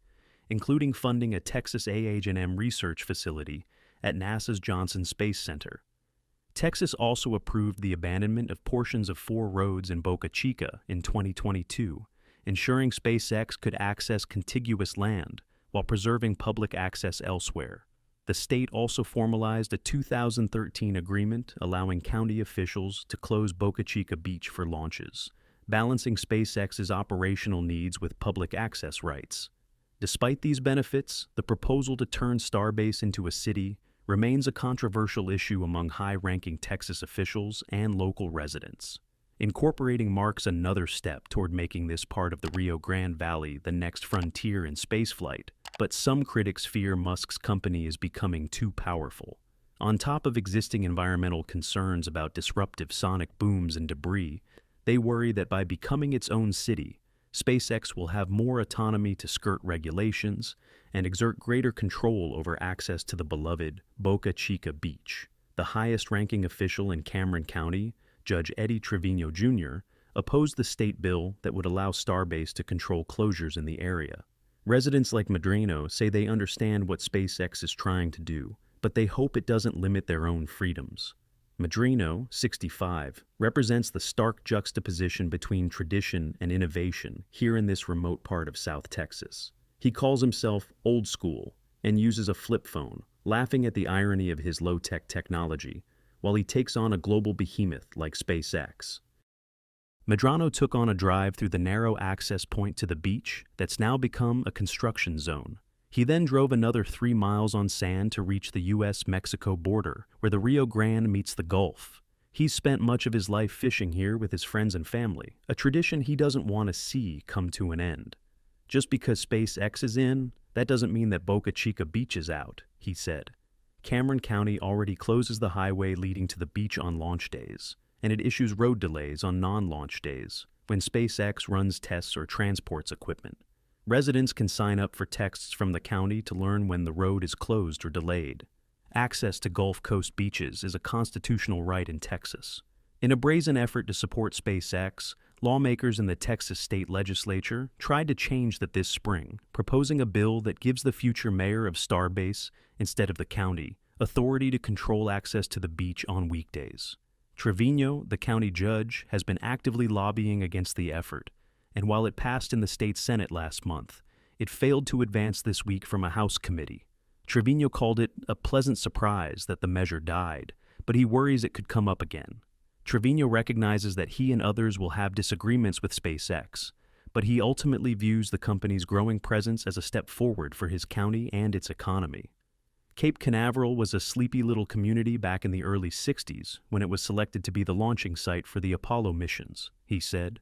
including funding a Texas A&M research facility at NASA's Johnson Space Center. Texas also approved the abandonment of portions of 4 roads in Boca Chica in 2022, ensuring SpaceX could access contiguous land while preserving public access elsewhere. The state also formalized a 2013 agreement allowing county officials to close Boca Chica Beach for launches, balancing SpaceX's operational needs with public access rights. Despite these benefits, the proposal to turn Starbase into a city remains a controversial issue among high-ranking Texas officials and local residents. Incorporating marks another step toward making this part of the Rio Grande Valley the next frontier in spaceflight, but some critics fear Musk's company is becoming too powerful. On top of existing environmental concerns about disruptive sonic booms and debris, they worry that by becoming its own city, SpaceX will have more autonomy to skirt regulations and exert greater control over access to the beloved Boca Chica Beach. The highest-ranking official in Cameron County, Judge Eddie Trevino Jr., opposed the state bill that would allow Starbase to control closures in the area. Residents like Madrino say they understand what SpaceX is trying to do, but they hope it doesn't limit their own freedoms. Madrino, 65, represents the stark juxtaposition between tradition and innovation here in this remote part of South Texas. He calls himself old school and uses a flip phone, laughing at the irony of his low-tech technology, while he takes on a global behemoth like SpaceX. Medrano took on a drive through the narrow access point to the beach that's now become a construction zone. He then drove another 3 miles on sand to reach the U.S.-Mexico border, where the Rio Grande meets the Gulf. He's spent much of his life fishing here with his friends and family, a tradition he doesn't want to see come to an end. Just because SpaceX is in, that doesn't mean that Boca Chica Beach is out, he said. Cameron County already closes the highway leading to the beach on launch days, and it issues road delays on non-launch days when SpaceX runs tests or transports equipment. Residents can sign up for texts from the county to learn when the road is closed or delayed. Access to Gulf Coast beaches is a constitutional right in Texas. In a brazen effort to support SpaceX, lawmakers in the Texas state legislature tried to change that this spring, proposing a bill that gives the future mayor of Starbase, instead of the county, authority to control access to the beach on weekdays. Trevino, the county judge, has been actively lobbying against the effort, and while it passed in the state Senate last month, it failed to advance this week from a House committee. Trevino called it a pleasant surprise that the measure died, but he worries it could come up again. Trevino recognizes that he and others will have disagreements with SpaceX, but he ultimately views the company's growing presence as a step forward for his county and its economy. Cape Canaveral was a sleepy little community back in the early 60s when it was selected to be the launching site for the Apollo missions, he said.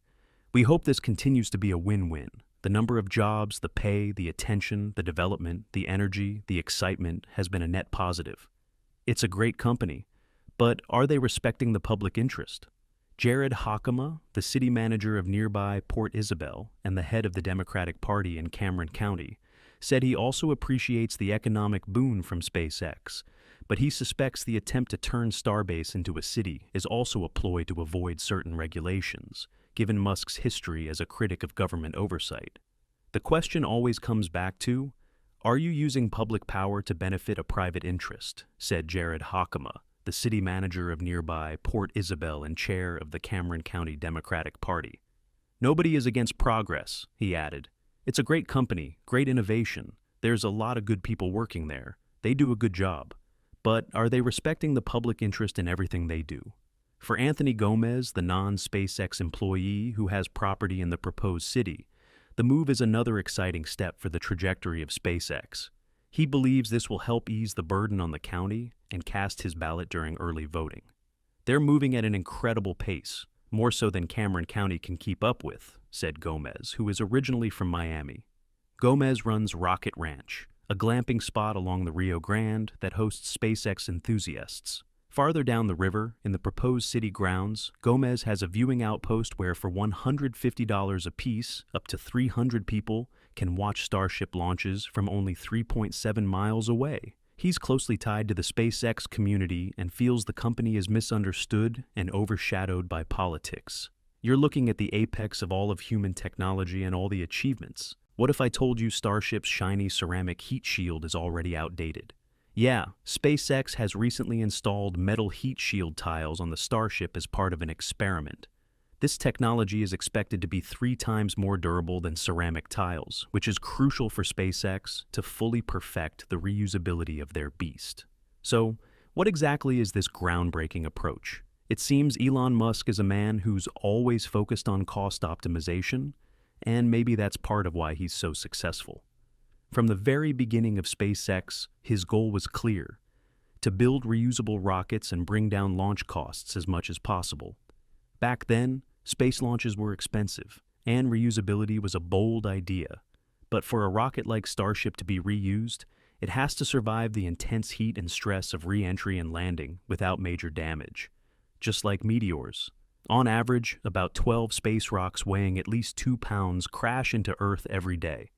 We hope this continues to be a win-win. The number of jobs, the pay, the attention, the development, the energy, the excitement has been a net positive. It's a great company, but are they respecting the public interest? Jared Hakama, the city manager of nearby Port Isabel and the head of the Democratic Party in Cameron County, said he also appreciates the economic boon from SpaceX, but he suspects the attempt to turn Starbase into a city is also a ploy to avoid certain regulations, given Musk's history as a critic of government oversight. The question always comes back to, are you using public power to benefit a private interest, said Jared Hakama, the city manager of nearby Port Isabel and chair of the Cameron County Democratic Party. Nobody is against progress, he added. It's a great company, great innovation. There's a lot of good people working there. They do a good job. But are they respecting the public interest in everything they do? For Anthony Gomez, the non-SpaceX employee who has property in the proposed city, the move is another exciting step for the trajectory of SpaceX. He believes this will help ease the burden on the county and cast his ballot during early voting. They're moving at an incredible pace, more so than Cameron County can keep up with, said Gomez, who is originally from Miami. Gomez runs Rocket Ranch, a glamping spot along the Rio Grande that hosts SpaceX enthusiasts. Farther down the river, in the proposed city grounds, Gomez has a viewing outpost where for $150 apiece, up to 300 people can watch Starship launches from only 3.7 miles away. He's closely tied to the SpaceX community and feels the company is misunderstood and overshadowed by politics. You're looking at the apex of all of human technology and all the achievements. What if I told you Starship's shiny ceramic heat shield is already outdated? Yeah, SpaceX has recently installed metal heat shield tiles on the Starship as part of an experiment. This technology is expected to be 3 times more durable than ceramic tiles, which is crucial for SpaceX to fully perfect the reusability of their beast. So, what exactly is this groundbreaking approach? It seems Elon Musk is a man who's always focused on cost optimization, and maybe that's part of why he's so successful. From the very beginning of SpaceX, his goal was clear: to build reusable rockets and bring down launch costs as much as possible. Back then, space launches were expensive, and reusability was a bold idea. But for a rocket like Starship to be reused, it has to survive the intense heat and stress of re-entry and landing without major damage. Just like meteors. On average, about 12 space rocks weighing at least 2 pounds crash into Earth every day.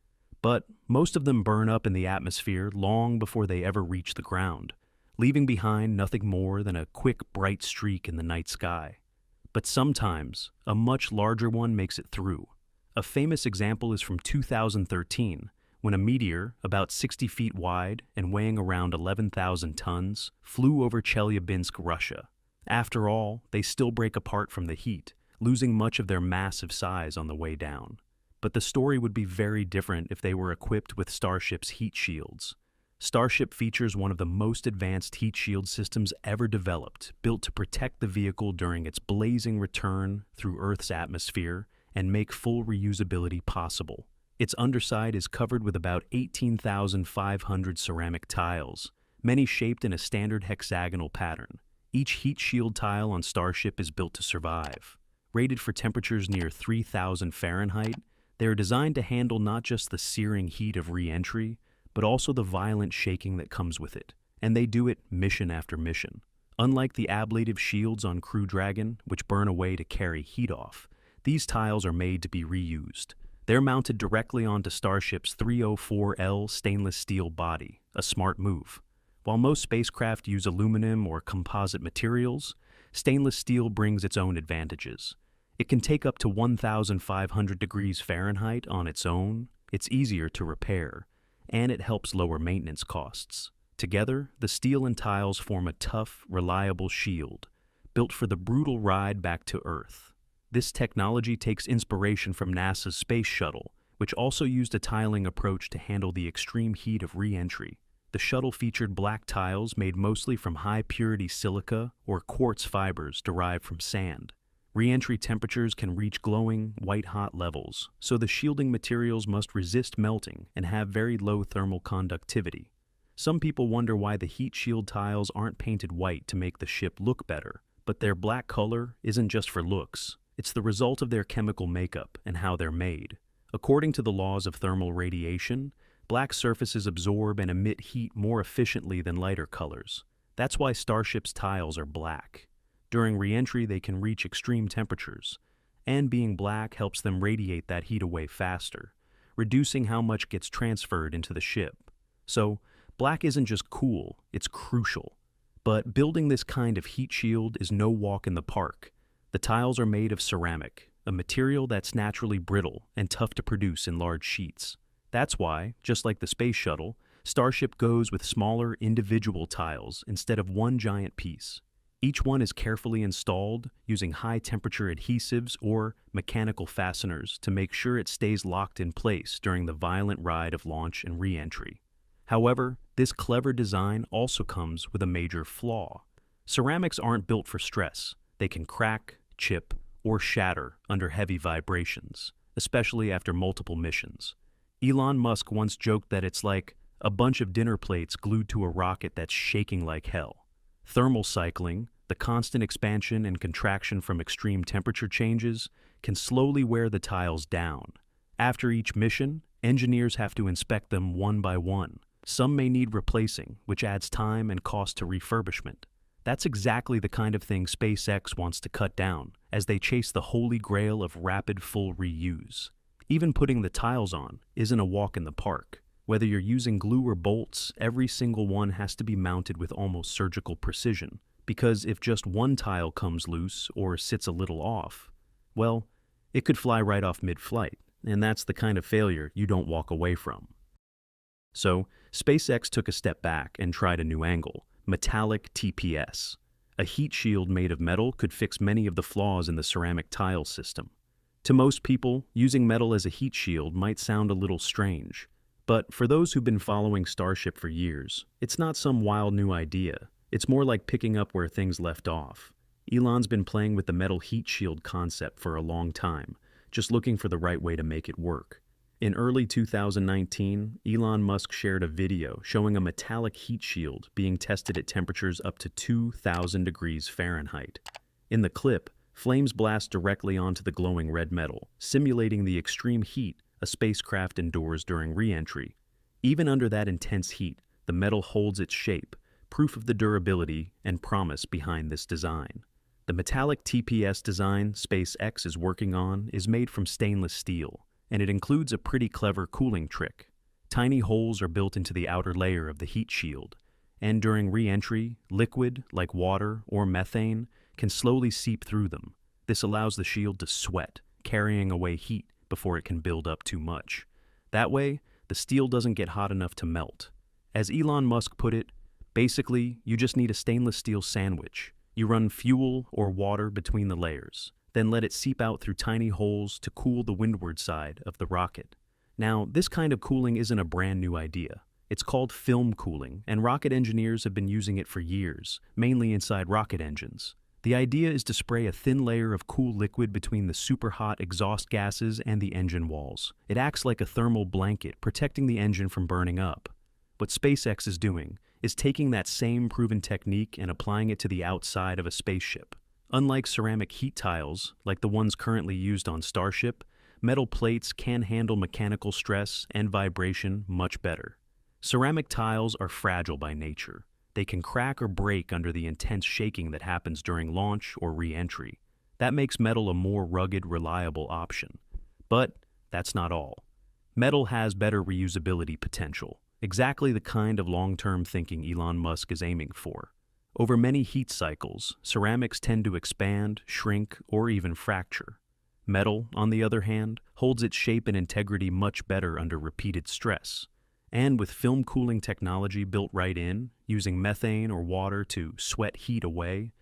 But most of them burn up in the atmosphere long before they ever reach the ground, leaving behind nothing more than a quick, bright streak in the night sky. But sometimes, a much larger one makes it through. A famous example is from 2013, when a meteor, about 60 feet wide and weighing around 11,000 tons, flew over Chelyabinsk, Russia. After all, they still break apart from the heat, losing much of their massive size on the way down. But the story would be very different if they were equipped with Starship's heat shields. Starship features one of the most advanced heat shield systems ever developed, built to protect the vehicle during its blazing return through Earth's atmosphere and make full reusability possible. Its underside is covered with about 18,500 ceramic tiles, many shaped in a standard hexagonal pattern. Each heat shield tile on Starship is built to survive. Rated for temperatures near 3,000 Fahrenheit, they are designed to handle not just the searing heat of re-entry, but also the violent shaking that comes with it. And they do it mission after mission. Unlike the ablative shields on Crew Dragon, which burn away to carry heat off, these tiles are made to be reused. They're mounted directly onto Starship's 304L stainless steel body, a smart move. While most spacecraft use aluminum or composite materials, stainless steel brings its own advantages. It can take up to 1,500 degrees Fahrenheit on its own, it's easier to repair, and it helps lower maintenance costs. Together, the steel and tiles form a tough, reliable shield, built for the brutal ride back to Earth. This technology takes inspiration from NASA's Space Shuttle, which also used a tiling approach to handle the extreme heat of re-entry. The shuttle featured black tiles made mostly from high-purity silica or quartz fibers derived from sand. Re-entry temperatures can reach glowing, white-hot levels, so the shielding materials must resist melting and have very low thermal conductivity. Some people wonder why the heat shield tiles aren't painted white to make the ship look better, but their black color isn't just for looks. It's the result of their chemical makeup and how they're made. According to the laws of thermal radiation, black surfaces absorb and emit heat more efficiently than lighter colors. That's why Starship's tiles are black. During re-entry, they can reach extreme temperatures, and being black helps them radiate that heat away faster, reducing how much gets transferred into the ship. So, black isn't just cool, it's crucial. But building this kind of heat shield is no walk in the park. The tiles are made of ceramic, a material that's naturally brittle and tough to produce in large sheets. That's why, just like the space shuttle, Starship goes with smaller individual tiles instead of one giant piece. Each one is carefully installed using high-temperature adhesives or mechanical fasteners to make sure it stays locked in place during the violent ride of launch and re-entry. However, this clever design also comes with a major flaw. Ceramics aren't built for stress. They can crack, chip, or shatter under heavy vibrations, especially after multiple missions. Elon Musk once joked that it's like a bunch of dinner plates glued to a rocket that's shaking like hell. Thermal cycling, the constant expansion and contraction from extreme temperature changes, can slowly wear the tiles down. After each mission, engineers have to inspect them one by one. Some may need replacing, which adds time and cost to refurbishment. That's exactly the kind of thing SpaceX wants to cut down, as they chase the holy grail of rapid full reuse. Even putting the tiles on isn't a walk in the park. Whether you're using glue or bolts, every single one has to be mounted with almost surgical precision, because if just one tile comes loose or sits a little off, well, it could fly right off mid-flight, and that's the kind of failure you don't walk away from. So, SpaceX took a step back and tried a new angle: metallic TPS. A heat shield made of metal could fix many of the flaws in the ceramic tile system. To most people, using metal as a heat shield might sound a little strange. But for those who've been following Starship for years, it's not some wild new idea. It's more like picking up where things left off. Elon's been playing with the metal heat shield concept for a long time, just looking for the right way to make it work. In early 2019, Elon Musk shared a video showing a metallic heat shield being tested at temperatures up to 2,000 degrees Fahrenheit. In the clip, flames blast directly onto the glowing red metal, simulating the extreme heat a spacecraft endures during re-entry. Even under that intense heat, the metal holds its shape, proof of the durability and promise behind this design. The metallic TPS design SpaceX is working on is made from stainless steel, and it includes a pretty clever cooling trick. Tiny holes are built into the outer layer of the heat shield, and during re-entry, liquid, like water or methane, can slowly seep through them. This allows the shield to sweat, carrying away heat before it can build up too much. That way, the steel doesn't get hot enough to melt. As Elon Musk put it, basically, you just need a stainless steel sandwich. You run fuel or water between the layers, then let it seep out through tiny holes to cool the windward side of the rocket. Now, this kind of cooling isn't a brand new idea. It's called film cooling, and rocket engineers have been using it for years, mainly inside rocket engines. The idea is to spray a thin layer of cool liquid between the super-hot exhaust gases and the engine walls. It acts like a thermal blanket, protecting the engine from burning up. What SpaceX is doing is taking that same proven technique and applying it to the outside of a spaceship. Unlike ceramic heat tiles, like the ones currently used on Starship, metal plates can handle mechanical stress and vibration much better. Ceramic tiles are fragile by nature. They can crack or break under the intense shaking that happens during launch or re-entry. That makes metal a more rugged, reliable option. But that's not all. Metal has better reusability potential, exactly the kind of long-term thinking Elon Musk is aiming for. Over many heat cycles, ceramics tend to expand, shrink, or even fracture. Metal, on the other hand, holds its shape and integrity much better under repeated stress. And with film cooling technology built right in, using methane or water to sweat heat away,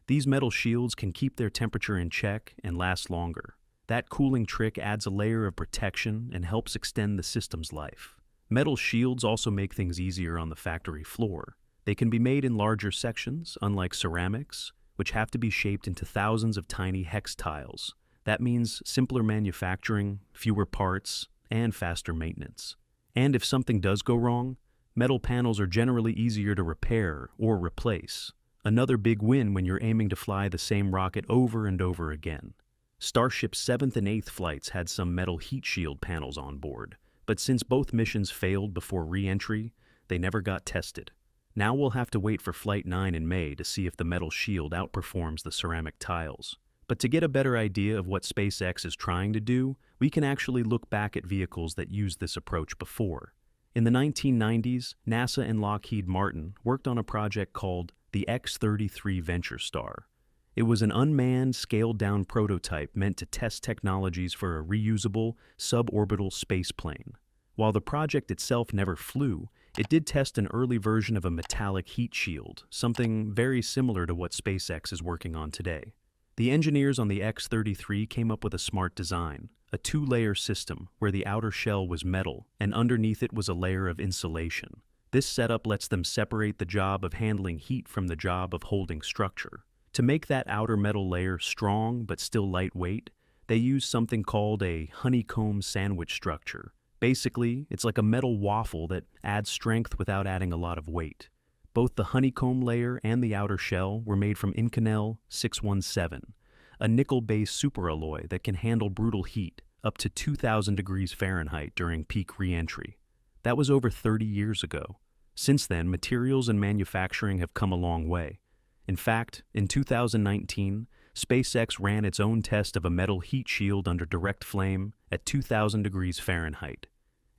these metal shields can keep their temperature in check and last longer. That cooling trick adds a layer of protection and helps extend the system's life. Metal shields also make things easier on the factory floor. They can be made in larger sections, unlike ceramics, which have to be shaped into thousands of tiny hex tiles. That means simpler manufacturing, fewer parts, and faster maintenance. And if something does go wrong, metal panels are generally easier to repair or replace. Another big win when you're aiming to fly the same rocket over and over again. Starship's 7th and 8th flights had some metal heat shield panels on board, but since both missions failed before re-entry, they never got tested. Now we'll have to wait for Flight 9 in May to see if the metal shield outperforms the ceramic tiles. But to get a better idea of what SpaceX is trying to do, we can actually look back at vehicles that used this approach before. In the 1990s, NASA and Lockheed Martin worked on a project called the X-33 Venture Star. It was an unmanned, scaled-down prototype meant to test technologies for a reusable, suborbital spaceplane. While the project itself never flew, it did test an early version of a metallic heat shield, something very similar to what SpaceX is working on today. The engineers on the X-33 came up with a smart design, a two-layer system where the outer shell was metal and underneath it was a layer of insulation. This setup lets them separate the job of handling heat from the job of holding structure. To make that outer metal layer strong but still lightweight, they use something called a honeycomb sandwich structure. Basically, it's like a metal waffle that adds strength without adding a lot of weight. Both the honeycomb layer and the outer shell were made from Inconel 617, a nickel-based superalloy that can handle brutal heat, up to 2,000 degrees Fahrenheit during peak re-entry. That was over 30 years ago. Since then, materials and manufacturing have come a long way. In fact, in 2019, SpaceX ran its own test of a metal heat shield under direct flame at 2,000 degrees Fahrenheit,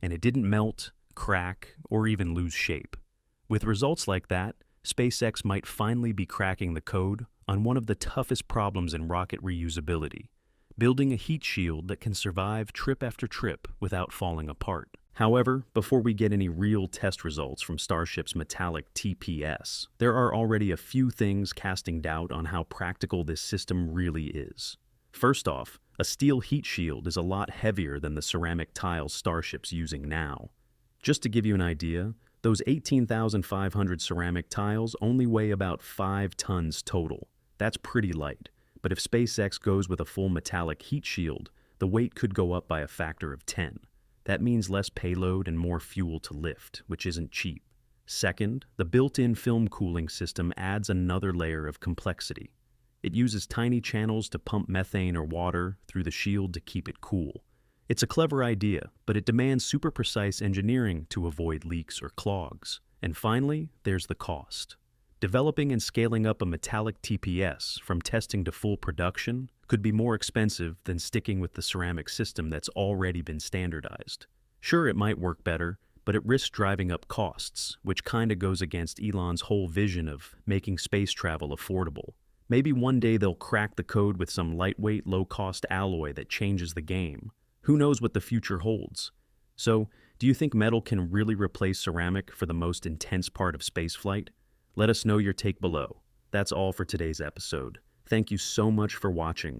and it didn't melt, crack, or even lose shape. With results like that, SpaceX might finally be cracking the code on one of the toughest problems in rocket reusability, building a heat shield that can survive trip after trip without falling apart. However, before we get any real test results from Starship's metallic TPS, there are already a few things casting doubt on how practical this system really is. First off, a steel heat shield is a lot heavier than the ceramic tiles Starship's using now. Just to give you an idea, those 18,500 ceramic tiles only weigh about 5 tons total. That's pretty light, but if SpaceX goes with a full metallic heat shield, the weight could go up by a factor of 10. That means less payload and more fuel to lift, which isn't cheap. Second, the built-in film cooling system adds another layer of complexity. It uses tiny channels to pump methane or water through the shield to keep it cool. It's a clever idea, but it demands super precise engineering to avoid leaks or clogs. And finally, there's the cost. Developing and scaling up a metallic TPS from testing to full production could be more expensive than sticking with the ceramic system that's already been standardized. Sure, it might work better, but it risks driving up costs, which kinda goes against Elon's whole vision of making space travel affordable. Maybe one day they'll crack the code with some lightweight, low-cost alloy that changes the game. Who knows what the future holds? So, do you think metal can really replace ceramic for the most intense part of spaceflight? Let us know your take below. That's all for today's episode. Thank you so much for watching.